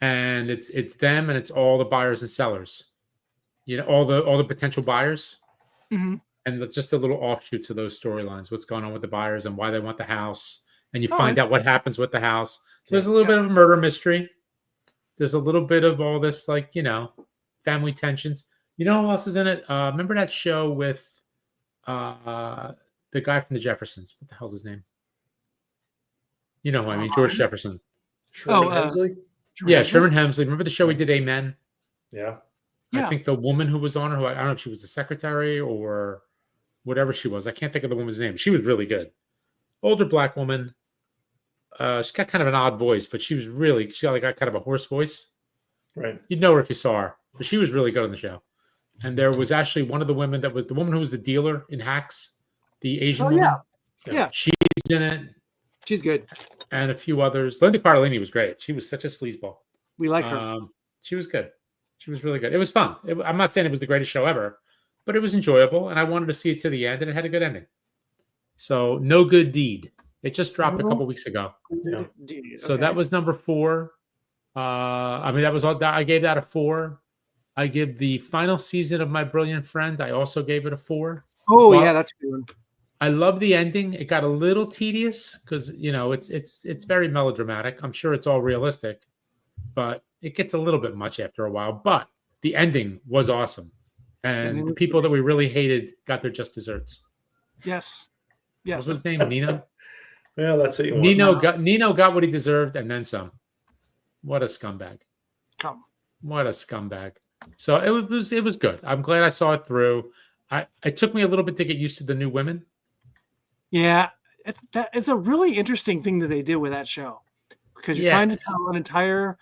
And it's them and it's all the buyers and sellers, all the potential buyers. Mm-hmm. And just a little offshoots of those storylines, what's going on with the buyers and why they want the house. And you find out what happens with the house. So there's a little bit of a murder mystery. There's a little bit of all this, family tensions. You know who else is in it? Remember that show with the guy from the Jeffersons? What the hell's his name? You know who I mean? George Jefferson. Sherman Hemsley? Yeah, Sherman Hemsley. Remember the show we did, Amen? Yeah. Yeah. I think the woman who was on her, who I don't know if she was the secretary or whatever she was. I can't think of the woman's name. She was really good. Older black woman. She got kind of an odd voice, but she got kind of a hoarse voice. Right. You'd know her if you saw her, but she was really good on the show. And there was actually one of the women that was the woman who was the dealer in Hacks, the Asian woman. Yeah. She's in it, She's good. and a few others. Linda Cardellini was great. She was such a sleazeball. We like her. She was good. She was really good. It was fun. I'm not saying it was the greatest show ever, but it was enjoyable, and I wanted to see it to the end, and it had a good ending. So, No Good Deed. It just dropped a couple weeks ago. Yeah. So that was number 4. That was all. I gave that a 4. I give the final season of My Brilliant Friend. I also gave it a 4. Oh, yeah, that's a good one. I love the ending. It got a little tedious because it's very melodramatic. I'm sure it's all realistic, but it gets a little bit much after a while. But the ending was awesome, and the people that we really hated got their just desserts. Yes. What was his name? Nino. Well, that's what you want. Nino got what he deserved and then some. What a scumbag! What a scumbag! So it was good. I'm glad I saw it through. It took me a little bit to get used to the new women. Yeah, it's a really interesting thing that they did with that show, because you're trying to tell an entire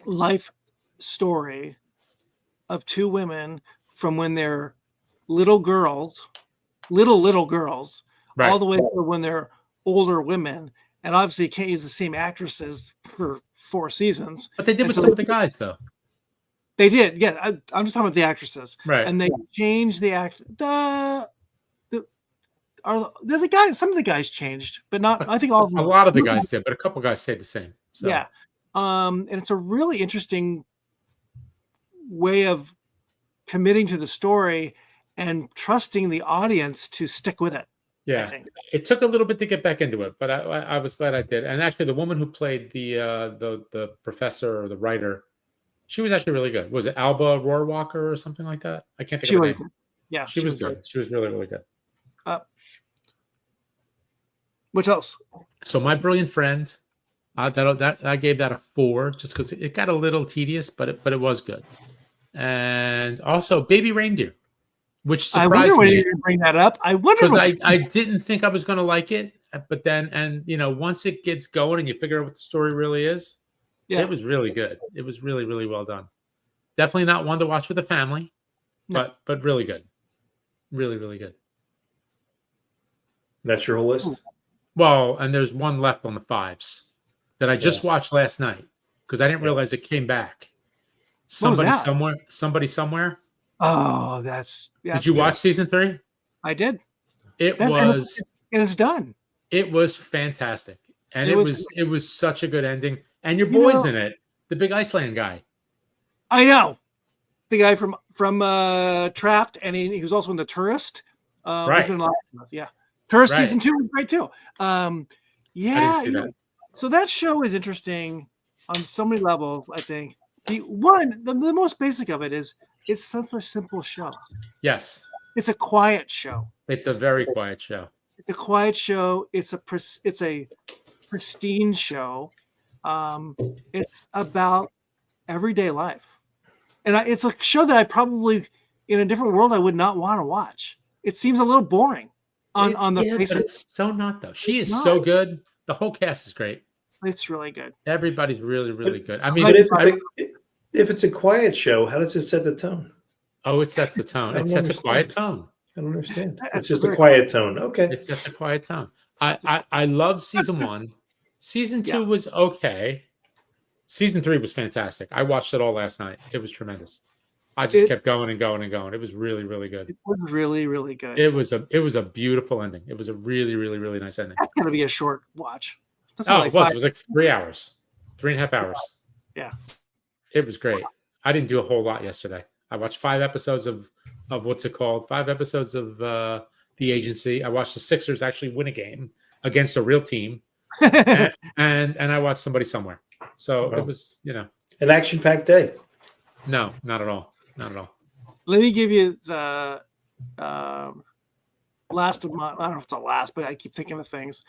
life story of 2 women from when they're little girls, Right. all the way to when they're older women. And obviously you can't use the same actresses for 4 seasons. But they did with some of the guys, though. They did, yeah. I'm just talking about the actresses. Right. And they changed the act. The guys, some of the guys changed, but not. I think all of them. A lot of the guys did, but a couple guys stayed the same. So. Yeah, and it's a really interesting way of committing to the story and trusting the audience to stick with it. Yeah, I think. It took a little bit to get back into it, but I was glad I did. And actually, the woman who played the professor or the writer, she was actually really good. Was it Alba Rohrwacher or something like that? I can't think of her name. Yeah, she was good. She was really, really good. What else? So My Brilliant Friend, that I gave that a 4 just because it got a little tedious, but it was good. And also Baby Reindeer, which surprised me. I wonder when you're going to bring that up. I wonder because I didn't think I was going to like it, but then once it gets going and you figure out what the story really is, it was really good. It was really, really well done. Definitely not one to watch with a family, but really good. Really, really good. That's your whole list? Well, and there's one left on the 5s that I just watched last night because I didn't realize it came back. Somebody somewhere. Oh, did you watch season 3? I did. It's done. It was fantastic, and it was such a good ending. And your boy's in it, the big Iceland guy. I know, the guy from Trapped, and he was also in The Tourist. Right. Yeah. Tourist season 2 was great too. I didn't see that. So that show is interesting on so many levels. I think the most basic of it is it's such a simple show. Yes, it's a quiet show. It's a very quiet show. It's a quiet show. It's a pristine show. It's about everyday life, and it's a show that I probably in a different world I would not want to watch. It seems a little boring. On the face, but it's so not though. She is so good. The whole cast is great. It's really good. Everybody's really, really good. I mean, but if it's a quiet show, how does it set the tone? Oh, it sets the tone. It sets a quiet tone. I don't understand. It's just a quiet tone. Okay. It sets a quiet tone. I love season 1. Season 2 was okay. Season 3 was fantastic. I watched it all last night. It was tremendous. I just kept going and going and going. It was really, really good. It was really, really good. It was a beautiful ending. It was a really, really, really nice ending. That's gonna be a short watch. It was like 3 hours, 3.5 hours. Yeah. It was great. I didn't do a whole lot yesterday. I watched 5 episodes of what's it called? 5 episodes of The Agency. I watched the Sixers actually win a game against a real team, and I watched Somebody Somewhere. So it was, an action-packed day. No, not at all. Not at all. Let me give you the last of my. I don't know if it's the last, but I keep thinking of things.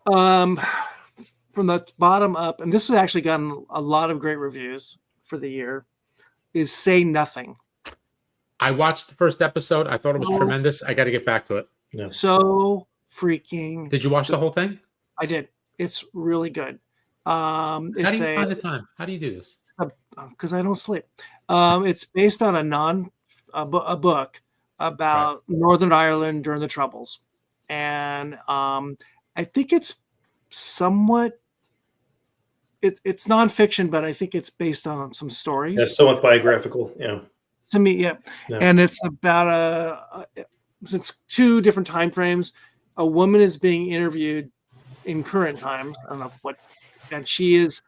From the bottom up, and this has actually gotten a lot of great reviews for the year. is Say Nothing. I watched the first episode. I thought it was tremendous. I got to get back to it. Yeah. So freaking. Did you watch the whole thing? I did. It's really good. How do you find the time? How do you do this? Because I don't sleep. It's based on a book about Northern Ireland during the Troubles, and I think it's somewhat. It's nonfiction, but I think it's based on some stories. Yeah, somewhat biographical. Yeah. To me, yeah. And it's about it's 2 different time frames. A woman is being interviewed in current times. I don't know what, and she is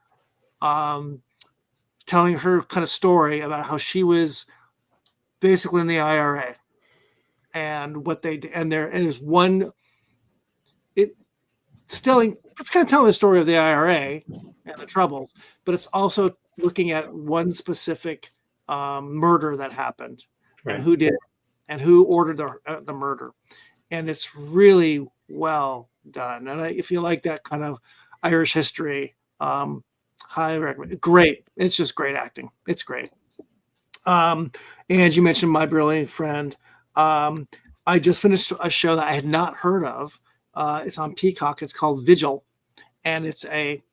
telling her kind of story about how she was basically in the IRA and what they did. And there's one. It's kind of telling the story of the IRA and the Troubles, but it's also looking at one specific murder that happened, and who did it, and who ordered the murder, and it's really well done. And if you like that kind of Irish history, highly recommend. Great, it's just great acting. It's great. And you mentioned My Brilliant Friend. I just finished a show that I had not heard of. It's on Peacock. It's called Vigil, and it's a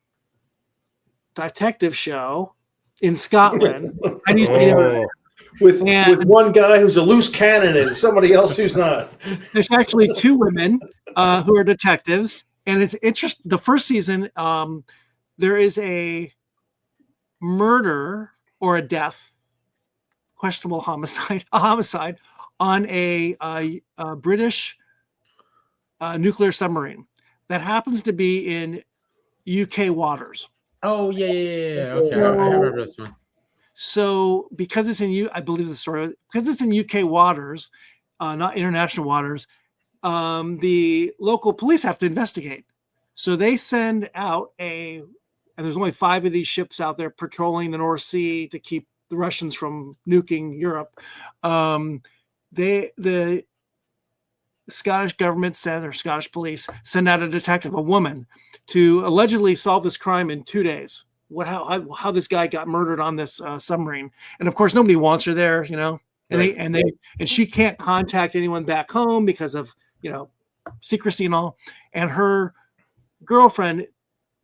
detective show in Scotland. I used to be there. With one guy who's a loose cannon and somebody else who's not. There's actually 2 women who are detectives, and it's interesting. The first season, there is a murder or a death, questionable homicide, on a British nuclear submarine that happens to be in UK waters. Oh yeah. Okay, I remember this one. So because it's I believe the story, because it's in UK waters, not international waters, the local police have to investigate. So they send out and there's only 5 of these ships out there patrolling the North Sea to keep the Russians from nuking Europe. The Scottish government Scottish police send out a detective, a woman, to allegedly solve this crime in 2 days. How this guy got murdered on this submarine, and of course nobody wants her there, and she can't contact anyone back home because of secrecy and all. And her girlfriend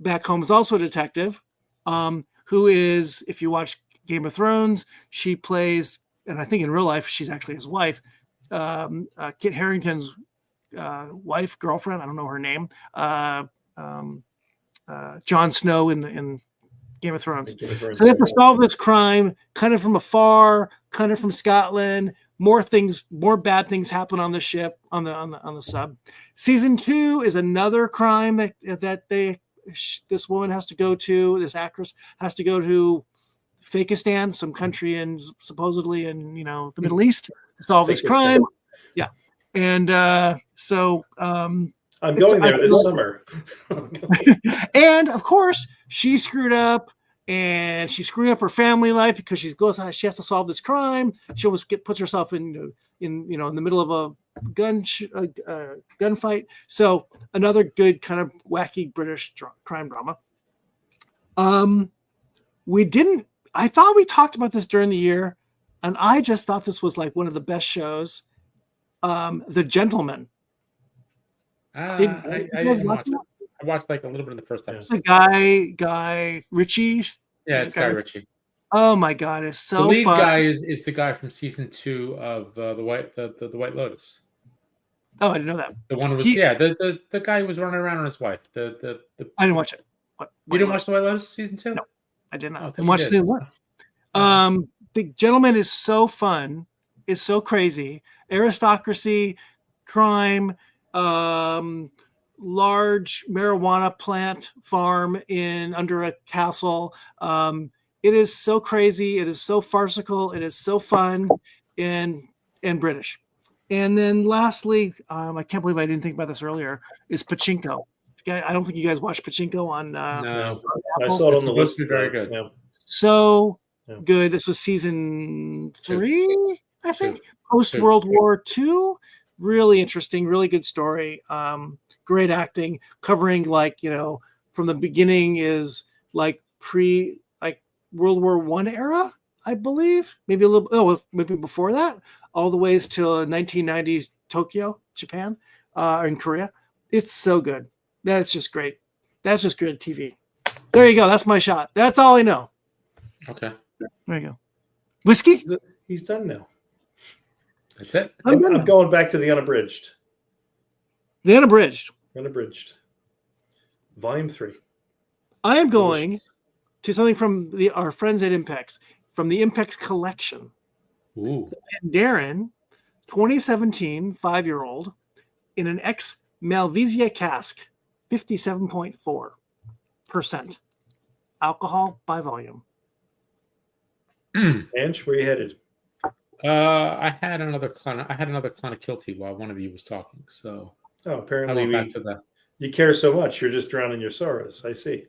back home is also a detective, who is, if you watch Game of Thrones, she plays, and I think in real life she's actually his wife, Kit Harington's girlfriend. I don't know her name. Jon Snow in Game of Thrones. So they have to solve this crime kind of from afar, kind of from Scotland. More bad things happen on the ship, on the sub. Season 2 is another crime that this woman has to go to. This actress has to go to Fakistan, some country supposedly in the Middle East, to solve this crime. Yeah, and so I'm going there this summer. And of course, she screwed up, and she's screwing up her family life because she has to solve this crime. She always puts herself in the middle of a gunfight. So another good kind of wacky British crime drama. I thought we talked about this during the year, and I just thought this was like one of the best shows. The Gentleman. I didn't watch it. I watched like a little bit of the first episode. The Guy Ritchie. Yeah, it's Guy Ritchie. Oh my God, it's so the lead fun. guy is the guy from season 2 of the White Lotus. Oh, I didn't know that. The one who was the guy who was running around on his wife. I didn't watch it. You didn't watch the White Lotus season 2? No, I did not. I watched season 1. The Gentleman is so fun. It's so crazy. Aristocracy, crime, large marijuana plant farm under a castle. It is so crazy. It is so farcical. It is so fun and British. And then lastly, I can't believe I didn't think about this earlier, is Pachinko. I don't think you guys watched Pachinko on no. I saw it on the list. Very good. Yeah. So good. This was season 3, I think, post World War II. Really interesting, really good story. Great acting, covering from the beginning is like World War I era, I believe, maybe a little. Oh, maybe before that, all the ways till 1990s Tokyo, Japan, and Korea. It's so good. That's just great. That's just good TV. There you go. That's my shot. That's all I know. Okay. There you go. Whiskey? He's done now. That's it. I'm I'm done. going back to the unabridged. The Unabridged. Unabridged. Volume 3. I am going Delicious. to something from our friends at Impex, from the Impex collection. Ooh. And Darren, 2017, 5-year-old, in an ex Malvasia cask, 57.4% alcohol by volume. Ange, where you headed? I had another Clonakilty while one of you was talking. So Oh, I apparently went back to the you care so much. You're just drowning your sorrows. I see.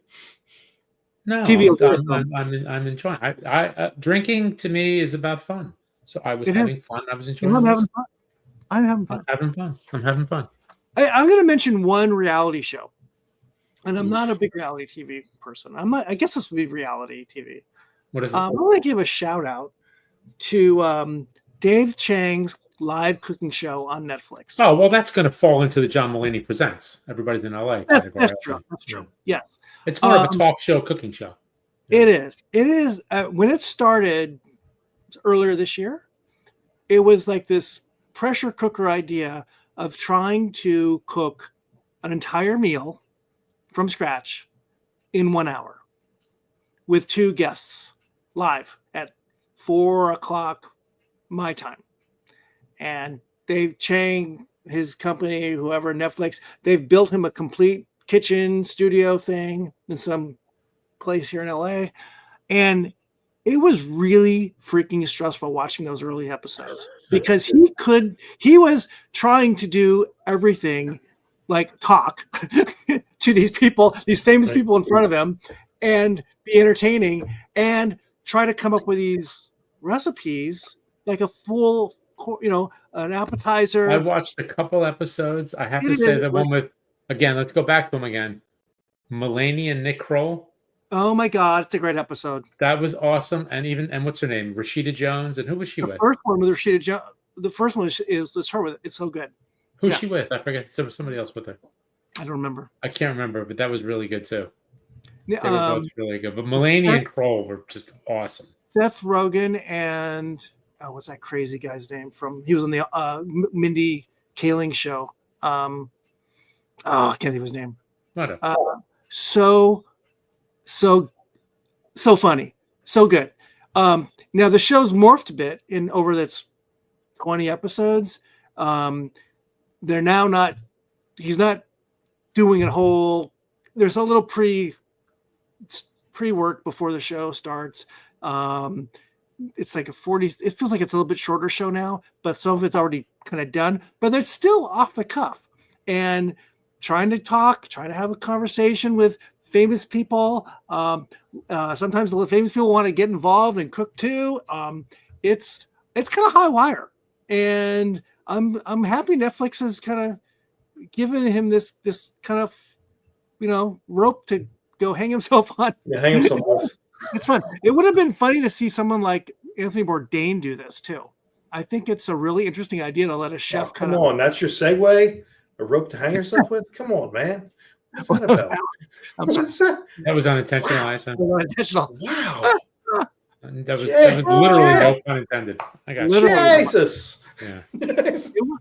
no. TV I'm enjoying. Drinking to me is about fun. So I was It is. having fun. I was enjoying. I'm this. having fun. I'm having fun. I'm having fun. I'm going to mention one reality show, and I'm Oof. not a big reality TV person. I guess this would be reality TV. What is it? I want to give a shout out to Dave Chang's live cooking show on Netflix. Oh, well, that's going to fall into the John Mulaney Presents. Everybody's in LA. category, that's I true. think. That's true. Yes, It's more of a talk show, cooking show. it is. It is. When it started earlier this year, it was like this pressure cooker idea of trying to cook an entire meal from scratch in 1 hour with 2 guests live at 4:00 my time. And Dave Chang, his company, whoever, Netflix, they've built him a complete kitchen studio thing in some place here in LA. And it was really freaking stressful watching those early episodes because he was trying to do everything, like talk to these people, these famous people in front of him, and be entertaining and try to come up with these recipes like a full, an appetizer. I watched a couple episodes. I have to It say is. the one with, again, let's go back to him again. Mulaney and Nick Kroll. Oh my God, it's a great episode. That was awesome. And what's her name? Rashida Jones. And who was she The with? first one with Rashida Jones. The first one is her with it. It's so good. Who's yeah. she with? I forget. There was somebody else with her. I don't remember. I can't remember, but that was really good too. They were Um, both really good. But Mulaney and Kroll were just awesome. Seth Rogen and what's that crazy guy's name from? He was on the Mindy Kaling show. I can't think of his name. What So funny, so good. Now the show's morphed a bit in over that's 20 episodes. They're now not. He's not doing a whole. There's a little pre-work before the show starts. It's like a 40. It feels like it's a little bit shorter show now, but some of it's already kind of done. But they're still off the cuff and trying to have a conversation with famous people. Sometimes the famous people want to get involved and cook too. It's kind of high wire, and I'm happy Netflix has kind of given him this kind of rope to go hang himself on. Yeah, hang himself off. It's fun. It would have been funny to see someone like Anthony Bourdain do this too. I think it's a really interesting idea to let a chef Come on, that's your segue? A rope to hang yourself with? Come on, man. What's that about? I'm sorry. What's that? That was unintentional, I said. Intentional. Wow. That was literally no pun intended. I got you. Literally. Jesus. Yeah.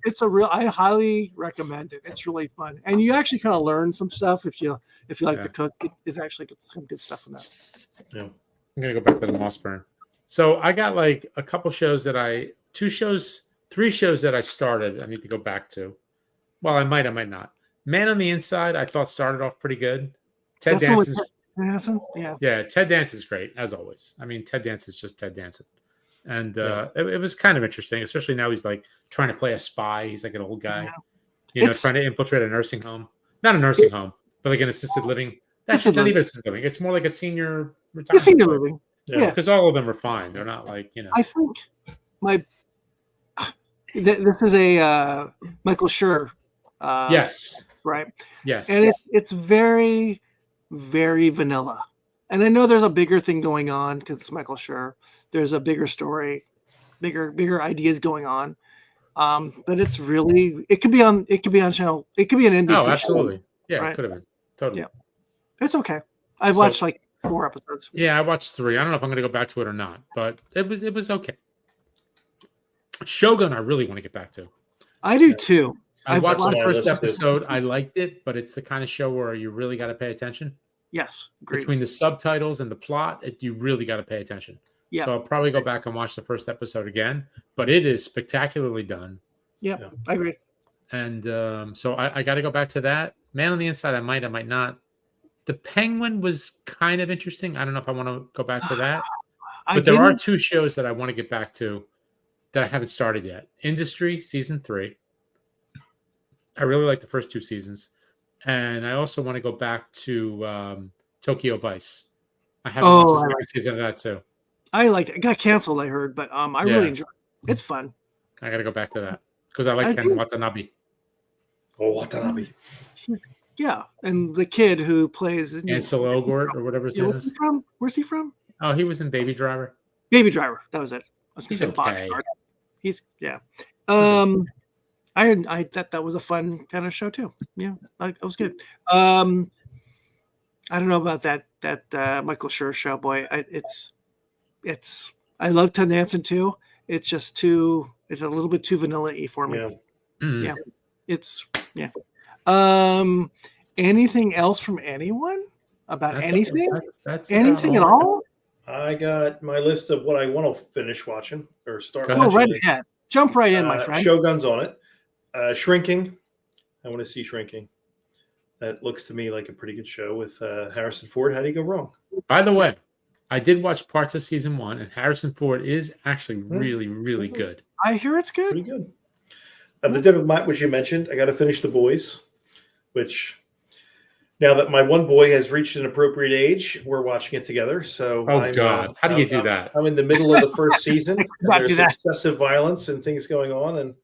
It's a real. I highly recommend it. It's really fun, and you actually kind of learn some stuff if you like to cook. It's actually some good stuff in that. Yeah. I'm gonna go back to the Mossburn. So I got like a couple shows three shows that I started. I need to go back to. Well, I might not. Man on the Inside, I thought started off pretty good. Ted Danson. Yeah, Ted Danson's great as always. I mean, Ted Danson's just Ted Danson, and it was kind of interesting, especially now he's like trying to play a spy. He's like an old guy, trying to infiltrate a nursing home. Not a nursing home, but like an assisted living. That's not even assisted living. It's more like a senior retirement. Senior living. Yeah, because all of them are fine. They're not like I think this is a Michael Schur. Yes. Right. Yes. And it's very, very vanilla. And I know there's a bigger thing going on because it's Michael Schur. There's a bigger story, bigger ideas going on. But it's really it could be on channel. It could be an NBC. Oh, absolutely. Show, Yeah, right? it could have been. Totally. Yeah. It's okay. I've So- watched like 4 episodes. Yeah, I watched 3. I don't know if I'm going to go back to it or not, but it was okay. Shogun, I really want to get back to. I do too. I I've watched the watched- first Yeah, let's do it. episode. I liked it, but it's the kind of show where you really got to pay attention. Yes, agreed. Between the subtitles and the plot, you really got to pay attention. Yeah. So I'll probably go back and watch the first episode again, but it is spectacularly done. Yeah, Yeah. I agree. And so I got to go back to that. Man on the Inside, I might not. The Penguin was kind of interesting. I don't know if I want to go back to that. But there are 2 shows that I want to get back to that I haven't started yet. Industry season 3. I really like the first 2 seasons, and I also want to go back to Tokyo Vice. I haven't watched the second season of that too. I liked it. It got canceled, I heard, but I Yeah. really enjoyed it. It's fun. I got to go back to that because I like I Ken do. Watanabe. Oh, Watanabe. Yeah, and the kid who plays Ansel Elgort or whatever his name where's he is. from? Where's he from? Oh, he was in Baby Driver. Baby Driver. That was it. I was He's gonna say okay. Bodyguard. He's I thought that was a fun kind of show too. Yeah, it was good. I don't know about that Michael Schur show, boy. It's I love Ted Danson too. It's just it's a little bit too vanilla-y for me. Yeah. Mhm. Yeah. It's anything else from anyone about That's- anything? that's Anything at about all? I got my list of what I want to finish watching or start Go Go ahead. watching. right ahead. Jump right in, my friend. Shogun's on it. Shrinking. I want to see Shrinking. That looks to me like a pretty good show with Harrison Ford. How do you go wrong? By the way, I did watch parts of season 1, and Harrison Ford is actually really, really good. I hear it's good. Pretty good. The Deb which you mentioned, I got to finish The Boys, which now that my one boy has reached an appropriate age, we're watching it together. So, Oh, God. How do you do that? I'm in the middle of the first season. and Not do there's that. excessive violence and things going on, and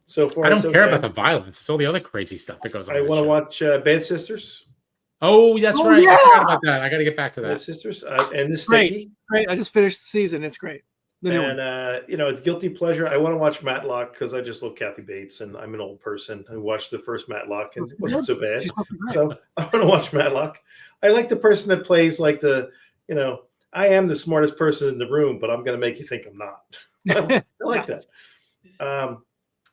so far I don't it's care okay. about the violence. It's all the other crazy stuff that goes on. I in that want to show. watch Bad Sisters. Oh, that's Oh, right. I forgot yeah. about that. I got to get back to Bad that. Sisters, and this Great. Sticky. Great. I just finished the season. It's great. The new one. And it's guilty pleasure. I want to watch Matlock because I just love Kathy Bates, and I'm an old person who watched the first Matlock and it wasn't so bad. She's fucking great. So I want to watch Matlock. I like the person that plays like I am the smartest person in the room, but I'm going to make you think I'm not. I like that.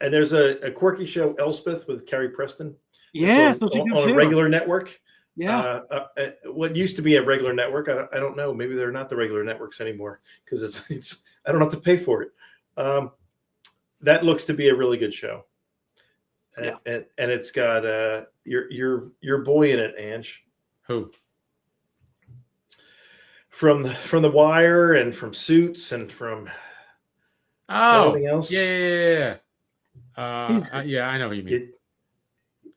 And there's a quirky show, Elspeth, with Carrie Preston. Yeah, It's it's on, supposed to be on good a too. regular network. Yeah. What used to be a regular network, I don't know. Maybe they're not the regular networks anymore because it's I don't have to pay for it. That looks to be a really good show. And, and it's got your boy in it, Ange, Who? from The Wire and from Suits and from Oh, everything else. yeah. Yeah, I know who you mean. You,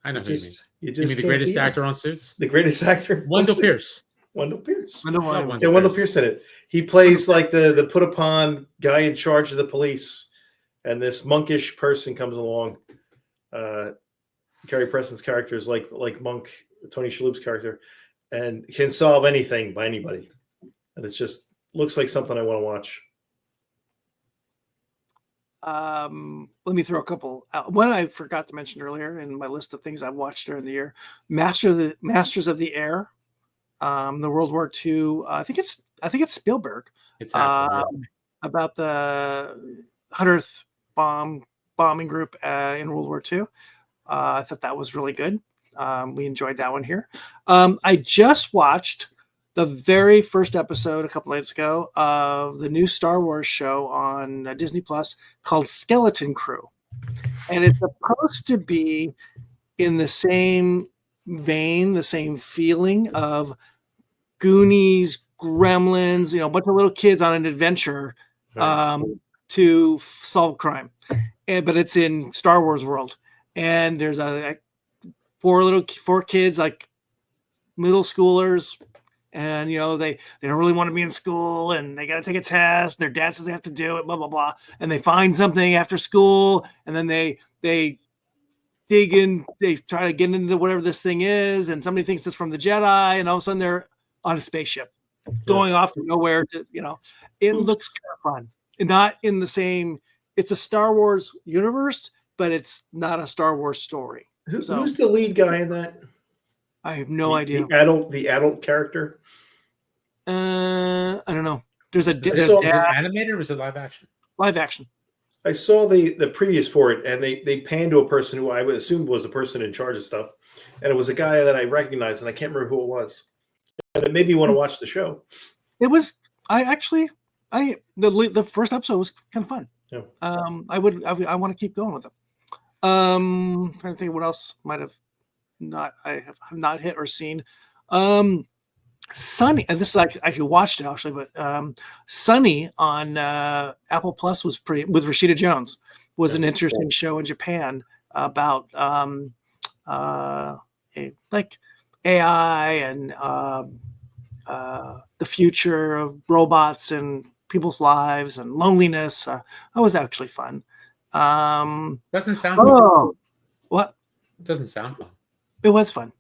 I know you who you mean. just you You just mean the can't greatest beat it. actor on Suits? The greatest actor, Wendell on Suits. Pierce. Wendell Pierce. Wendell Not Williams. Yeah, Wendell Pierce in it. He plays like the put upon guy in charge of the police, and this monkish person comes along. Carrie Preston's character is like Monk, Tony Shalhoub's character, and can solve anything by anybody. And it's just looks like something I want to watch. Let me throw a couple out. One I forgot to mention earlier in my list of things I've watched during the year: Masters of the Air, the World War II. I think it's Spielberg. It's happening. About the 100th bombing group in World War II. I thought that was really good. We enjoyed that one here. I just watched the very first episode a couple nights ago of the new Star Wars show on Disney Plus called Skeleton Crew. And it's supposed to be in the same vein, the same feeling of Goonies, Gremlins, a bunch of little kids on an adventure to solve crime. But it's in Star Wars world. And there's four kids, like middle schoolers, and they don't really want to be in school, and they got to take a test. Their dad says they have to do it, blah blah blah, and they find something after school, and then they dig in, they try to get into whatever this thing is, and somebody thinks it's from the Jedi, and all of a sudden they're on a spaceship, going off to nowhere to, it looks kind of fun. Not in the same, it's a Star Wars universe, but it's not a Star Wars story. Who's the lead guy in that? I have no idea. The adult character. I don't know. There's a Is it animated or is it live action? Live action. I saw the previews for it, and they panned to a person who I would assume was the person in charge of stuff, and it was a guy that I recognized, and I can't remember who it was. And it made me want to watch the show. It was. The first episode was kind of fun. Yeah. I want to keep going with it. Trying to think of what else I have not hit or seen. Sunny, and this is like I actually watched it actually, but Sunny on Apple Plus was with Rashida Jones was an interesting show in Japan about like AI and the future of robots and people's lives and loneliness. That was actually fun. Doesn't sound fun. What? It doesn't sound fun. It was fun.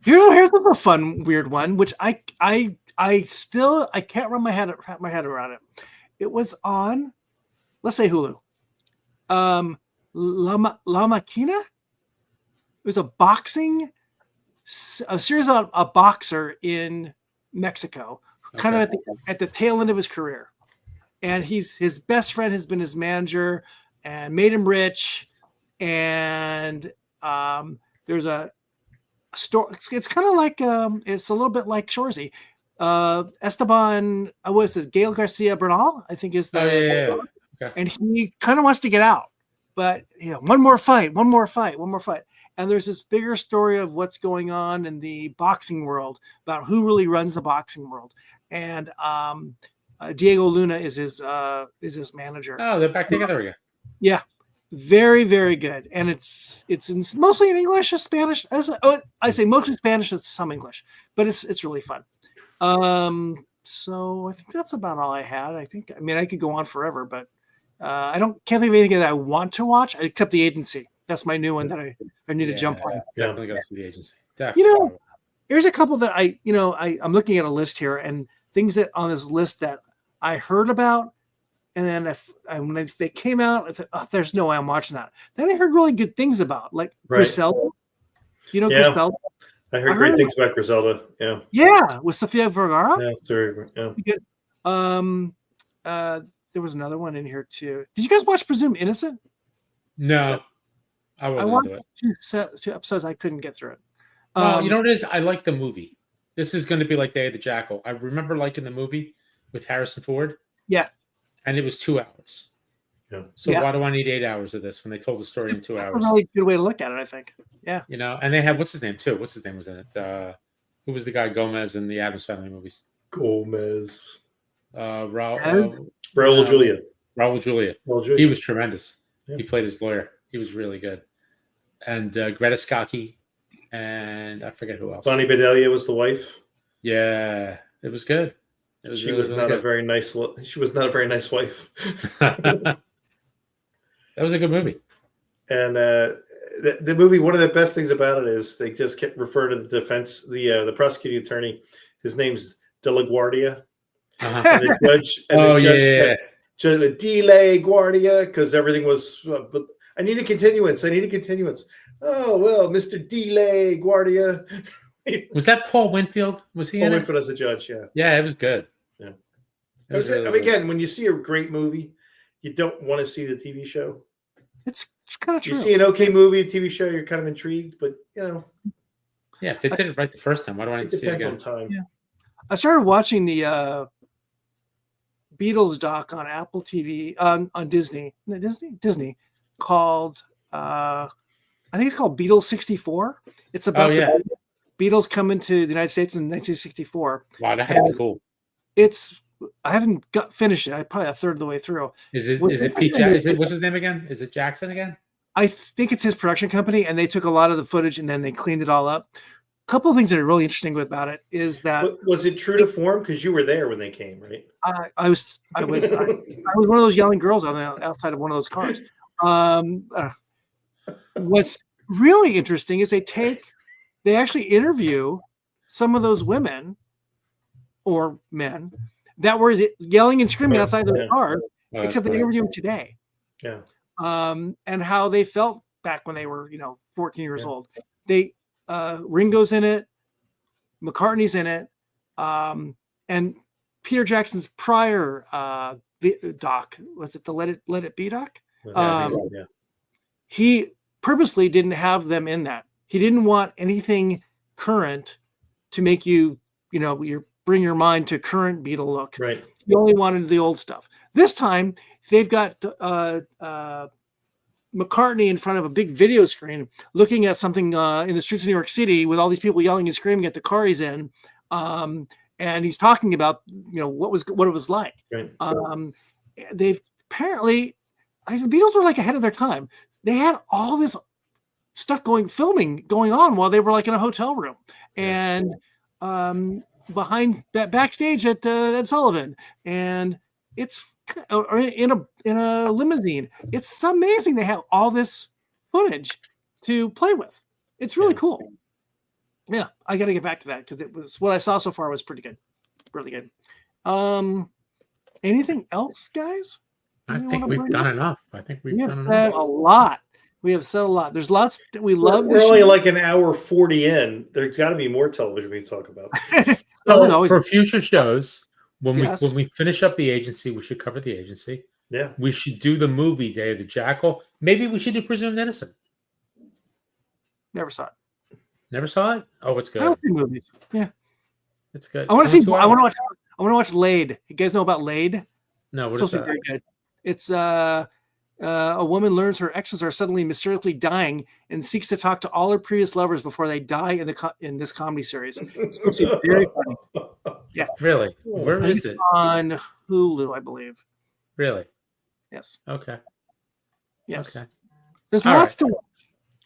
Here's a fun, weird one, which I can't wrap my head around it. It was on, let's say Hulu. La Máquina. It was a series about a boxer in Mexico, kind of at the tail end of his career, and his best friend has been his manager and made him rich, and there's a story. It's kind of like it's a little bit like Shoresy. Esteban, what is it? Gael Garcia Bernal, I think is the, Okay. And he kind of wants to get out, but one more fight. And there's this bigger story of what's going on in the boxing world about who really runs the boxing world. And Diego Luna is his manager. Oh, they're back together again. Yeah, very, very good. And it's mostly in English or Spanish. I say mostly Spanish with some English, but it's really fun. So I think that's about all I had. I could go on forever, but can't think of anything that I want to watch except The Agency. That's my new one that I need to jump on. Definitely got to see The Agency. Here's a couple that I'm looking at a list here and things that on this list that I heard about, and then when they came out, I thought, oh, there's no way I'm watching that. Then I heard really good things about, like Griselda. Griselda? I heard great things about Griselda. Yeah. Yeah, with Sofia Vergara. Yeah, sorry. Yeah. There was another one in here too. Did you guys watch Presumed Innocent? No. I watched two episodes. I couldn't get through it. Well, you know what it is? I like the movie. This is going to be like Day of the Jackal. I remember liking the movie with Harrison Ford. Yeah. And it was 2 hours. Yeah. So why do I need 8 hours of this when they told the story in 2 hours? That's a really good way to look at it, I think. Yeah. And they had, what's his name too? What's his name was in it? Who was the guy Gomez in the Addams Family movies? Gomez. Raul Julia. Raul Julia. He was tremendous. Yeah. He played his lawyer. He was really good. And Greta Scacchi, and I forget who else. Bonnie Bedelia was the wife. Yeah, it was good. She was not a very nice wife. That was a good movie. And the movie, one of the best things about it is they just kept referring to the defense, the prosecuting attorney. His name's De La Guardia. Uh-huh. And the judge, Judge De La Guardia, because everything was. But I need a continuance. Oh well, Mr. De La Guardia. Was that Paul Winfield? Was he in it? Paul Winfield as a judge? Yeah. Yeah, it was good. Yeah. Again, when you see a great movie, you don't want to see the TV show. It's kind of true. You see an okay movie, a TV show, you're kind of intrigued, but Yeah, if they did it right the first time, why do I need to see it again? Depends on time. Yeah. I started watching the Beatles doc on Apple TV on Disney called I think it's called Beatles 64. It's about the Beatles coming to the United States in 1964. Wow, that had to be cool. I haven't finished it. I'm probably a third of the way through. Is it Pete Jackson? What's his name again? Is it Jackson again? I think it's his production company, and they took a lot of the footage and then they cleaned it all up. A couple of things that are really interesting about it is that was it true to form? Because you were there when they came, right? I was one of those yelling girls on the outside of one of those cars. What's really interesting is they actually interview some of those women or men that were yelling and screaming outside their cars, Oh, except they that's interviewed them today. Yeah. And how they felt back when they were, 14 years Yeah. old. Ringo's in it, McCartney's in it, and Peter Jackson's prior doc, was it the Let It Be doc? Yeah, yeah. He purposely didn't have them in that. He didn't want anything current to make you, bring your mind to current Beatle look. Right. He only wanted the old stuff. This time they've got McCartney in front of a big video screen looking at something in the streets of New York City with all these people yelling and screaming at the car he's in. And he's talking about, what it was like. Right. They've apparently, the Beatles were like ahead of their time. They had all this stuff filming going on while they were like in a hotel room and behind backstage at Ed Sullivan, and it's in a limousine. It's amazing they have all this footage to play with. It's really cool. Yeah, I got to get back to that because it was what I saw so far was pretty good, really good. Anything else, guys? I think we've done enough. I think we've done enough. Said a lot. We have said a lot. There's lots that we love. We're only like an hour 40 in. There's got to be more television we can talk about. So for future shows, when Yes. we finish up the agency, we should cover the agency. Yeah. We should do the movie Day of the Jackal. Maybe we should do Presumed Innocent. Never saw it. Never saw it? Oh, it's I good. don't see movies. Yeah, It's good. I want It's to only see. 2 I want to hours. watch. I want to watch Laid. You guys know about Laid? No, what It's is supposed to be that? very good. It's a woman learns her exes are suddenly mysteriously dying and seeks to talk to all her previous lovers before they die in this comedy series. It's supposed to be very funny. Really? Where is It's it? on Hulu, I believe. Really? Yes. Okay. Yes. Okay. There's All lots to watch.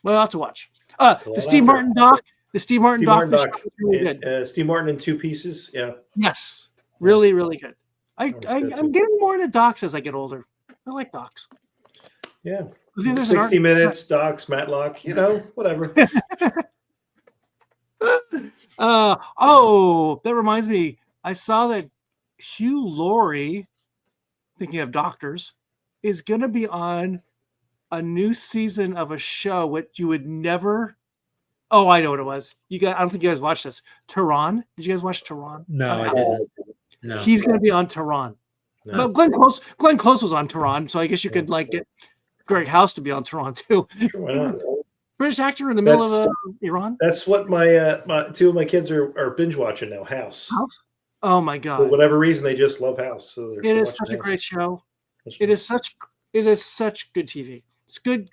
Lots to watch. The Steve Martin doc. The Steve Martin Steve doc. Martin doc. is really good. Steve Martin in 2 pieces. Yeah. Yes. Really, really good. That was good, I'm too. getting more into docs as I get older. I like docs. Yeah. I think there's an 60 minutes, docs, Matlock, whatever. That reminds me. I saw that Hugh Laurie, thinking of doctors, is going to be on a new season of a show which you would never. Oh, I know what it was. I don't think you guys watched this. Tehran. Did you guys watch Tehran? No, I didn't. No. He's going to be on Tehran. No. But Glenn Close was on Tehran, so I guess you could get Greg House to be on Tehran too. Sure, why not? British actor in the middle That's- of Iran. That's what my 2 of my kids are binge watching now. House. House. Oh my For God! whatever reason, they just love House. So It is such a great show. It is such good TV. It's good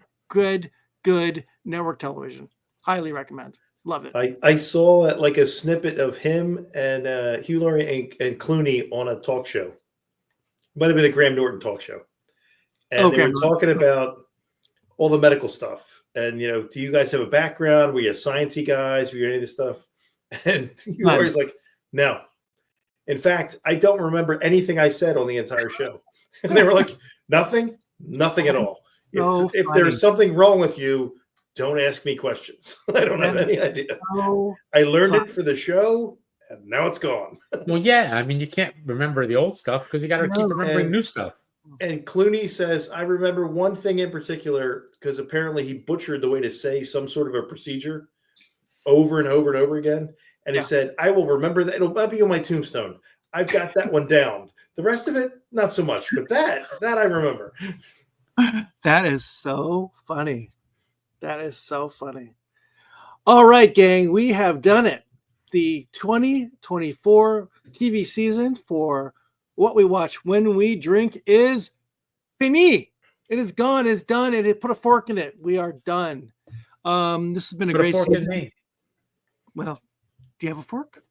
network television. Highly recommend. Love it. I saw like a snippet of him and Hugh Laurie and Clooney on a talk show. Might have been a Graham Norton talk show. And they Graham were Norton. talking about all the medical stuff. And, do you guys have a background? Were you sciencey guys? Were you any of this stuff? And Hugh None. Laurie's like, no. In fact, I don't remember anything I said on the entire show. And they were like, nothing at all. So If funny. there's something wrong with you, don't ask me questions. I don't have any idea. So I learned fun. it for the show, and now it's gone. Well, yeah. I mean, you can't remember the old stuff because you got to No, keep remembering and- new stuff. And Clooney says, I remember one thing in particular, because apparently he butchered the way to say some sort of a procedure over and over and over again. And he Yeah. said, I will remember that. It'll be on my tombstone. I've got that one down. The rest of it, not so much. But that I remember. That is so funny. That is so funny. All right, gang, we have done it. The 2024 TV season for What We Watch When We Drink is fini. It is gone. It's done. It put a fork in it. We are done. This has been a Put a great fork in season. me. Well, do you have a fork?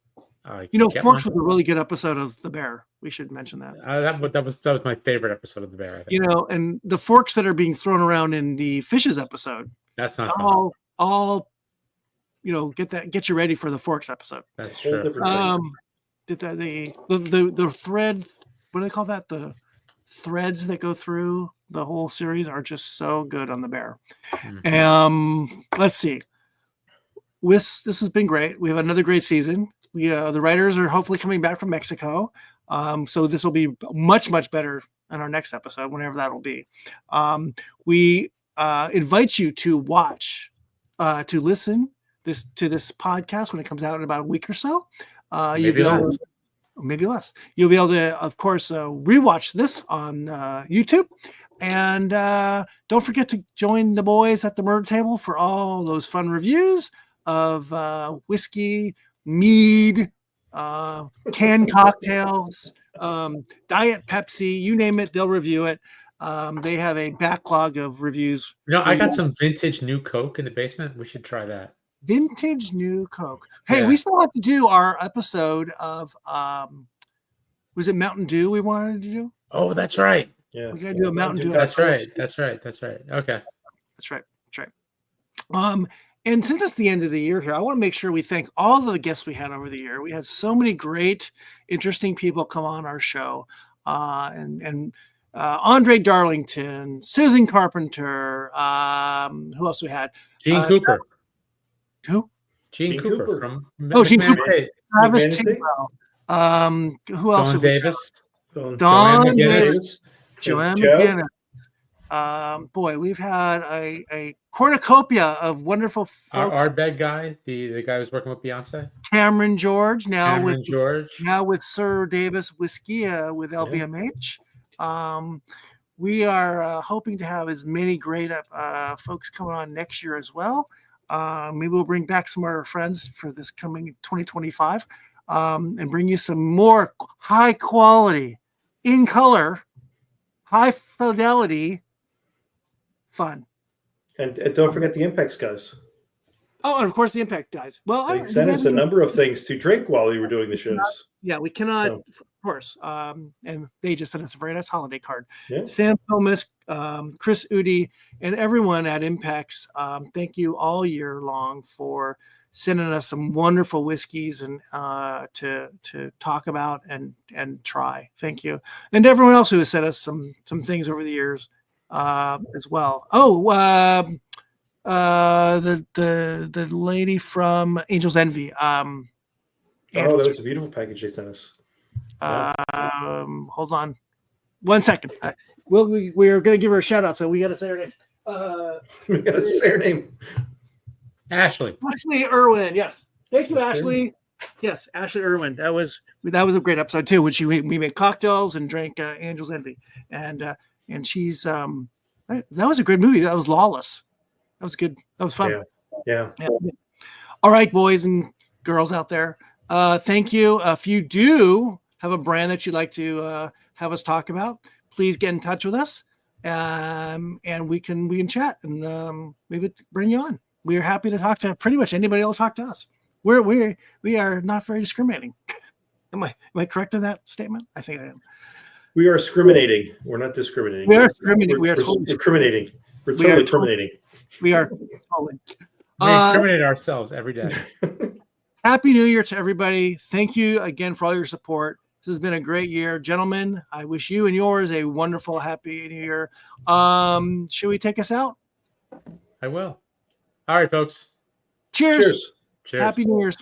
I You know, get Forks one. was a really good episode of The Bear. We should mention that. That was my favorite episode of The Bear. I think. You know, and the forks that are being thrown around in the Fishes episode, That's not fun. all get you ready for the Forks episode. That's Whole true. different thing. The thread, what do they call that? The threads that go through the whole series are just so good on The Bear. Mhm. Let's see. This has been great. We have another great season. the writers are hopefully coming back from Mexico. So this will be much, much better in our next episode, whenever that will be. We invite you to watch, to listen to this podcast when it comes out in about a week or so. Maybe less. You'll be able to, of course, rewatch this on YouTube. And don't forget to join the boys at the Murder Table for all those fun reviews of whiskey, mead, canned cocktails, Diet Pepsi, you name it, they'll review it. They have a backlog of reviews. I got some vintage new Coke in the basement. We should try that. Vintage new Coke. Hey, Yeah. we still have to do our episode of was it Mountain Dew we wanted to do? Oh, that's right. Yeah. We gotta do a Mountain Dew. That's right. That's right. Okay. That's right. And since it's the end of the year here, I want to make sure we thank all of the guests we had over the year. We had so many great, interesting people come on our show. And Andre Darlington, Susan Carpenter, who else we had? Gene Cooper. Who? Gene Cooper from Gene McMahon Cooper. State. Travis McMahon Tidwell. Who else? Don Davis. Don Joanne Davis. Joanne Joe. McGinnis. Boy, we've had a cornucopia of wonderful folks. Our bed guy, the guy who's working with Beyonce. Cameron George, now George. with Sir Davis Whiskey with LVMH. We are hoping to have as many great folks coming on next year as well. Maybe we'll bring back some of our friends for this coming 2025 and bring you some more high quality, in color, high fidelity fun. And don't forget the Impex guys. Oh, and of course the Impact guys. Well, They sent us a number of things to drink while we were doing the shows. Yeah, we cannot, So. of course. And they just sent us a very nice holiday card. Yeah. Sam Thomas, Chris Udi, and everyone at Impex. Thank you all year long for sending us some wonderful whiskeys and to talk about and try. Thank you, and everyone else who has sent us some things over the years as well. Oh, the lady from Angel's Envy. Oh, that was a beautiful package they sent us. Hold on 1 second. We're going to give her a shout out, so we got to say her name. We got to say her name. Ashley Irwin. Yes. Thank you, Ashley. Yes, Ashley Irwin. That was a great episode too. When we made cocktails and drank Angel's Envy, and she's that was a great movie. That was Lawless. That was good. That was fun. Yeah. All right, boys and girls out there. Thank you. If you do have a brand that you'd like to have us talk about, please get in touch with us, and we can chat and maybe bring you on. We are happy to talk to pretty much anybody who'll talk to us. We are not very discriminating. Am I correct in that statement? I think I am. We are discriminating. We're not discriminating. We are discriminating. We are totally discriminating. We're We are totally discriminating. We are totally. we incriminate ourselves every day. Happy New Year to everybody. Thank you again for all your support. This has been a great year. Gentlemen, I wish you and yours a wonderful, happy New Year. Should we take us out? I will. All right, folks. Cheers. Cheers. Cheers. Happy New Year's.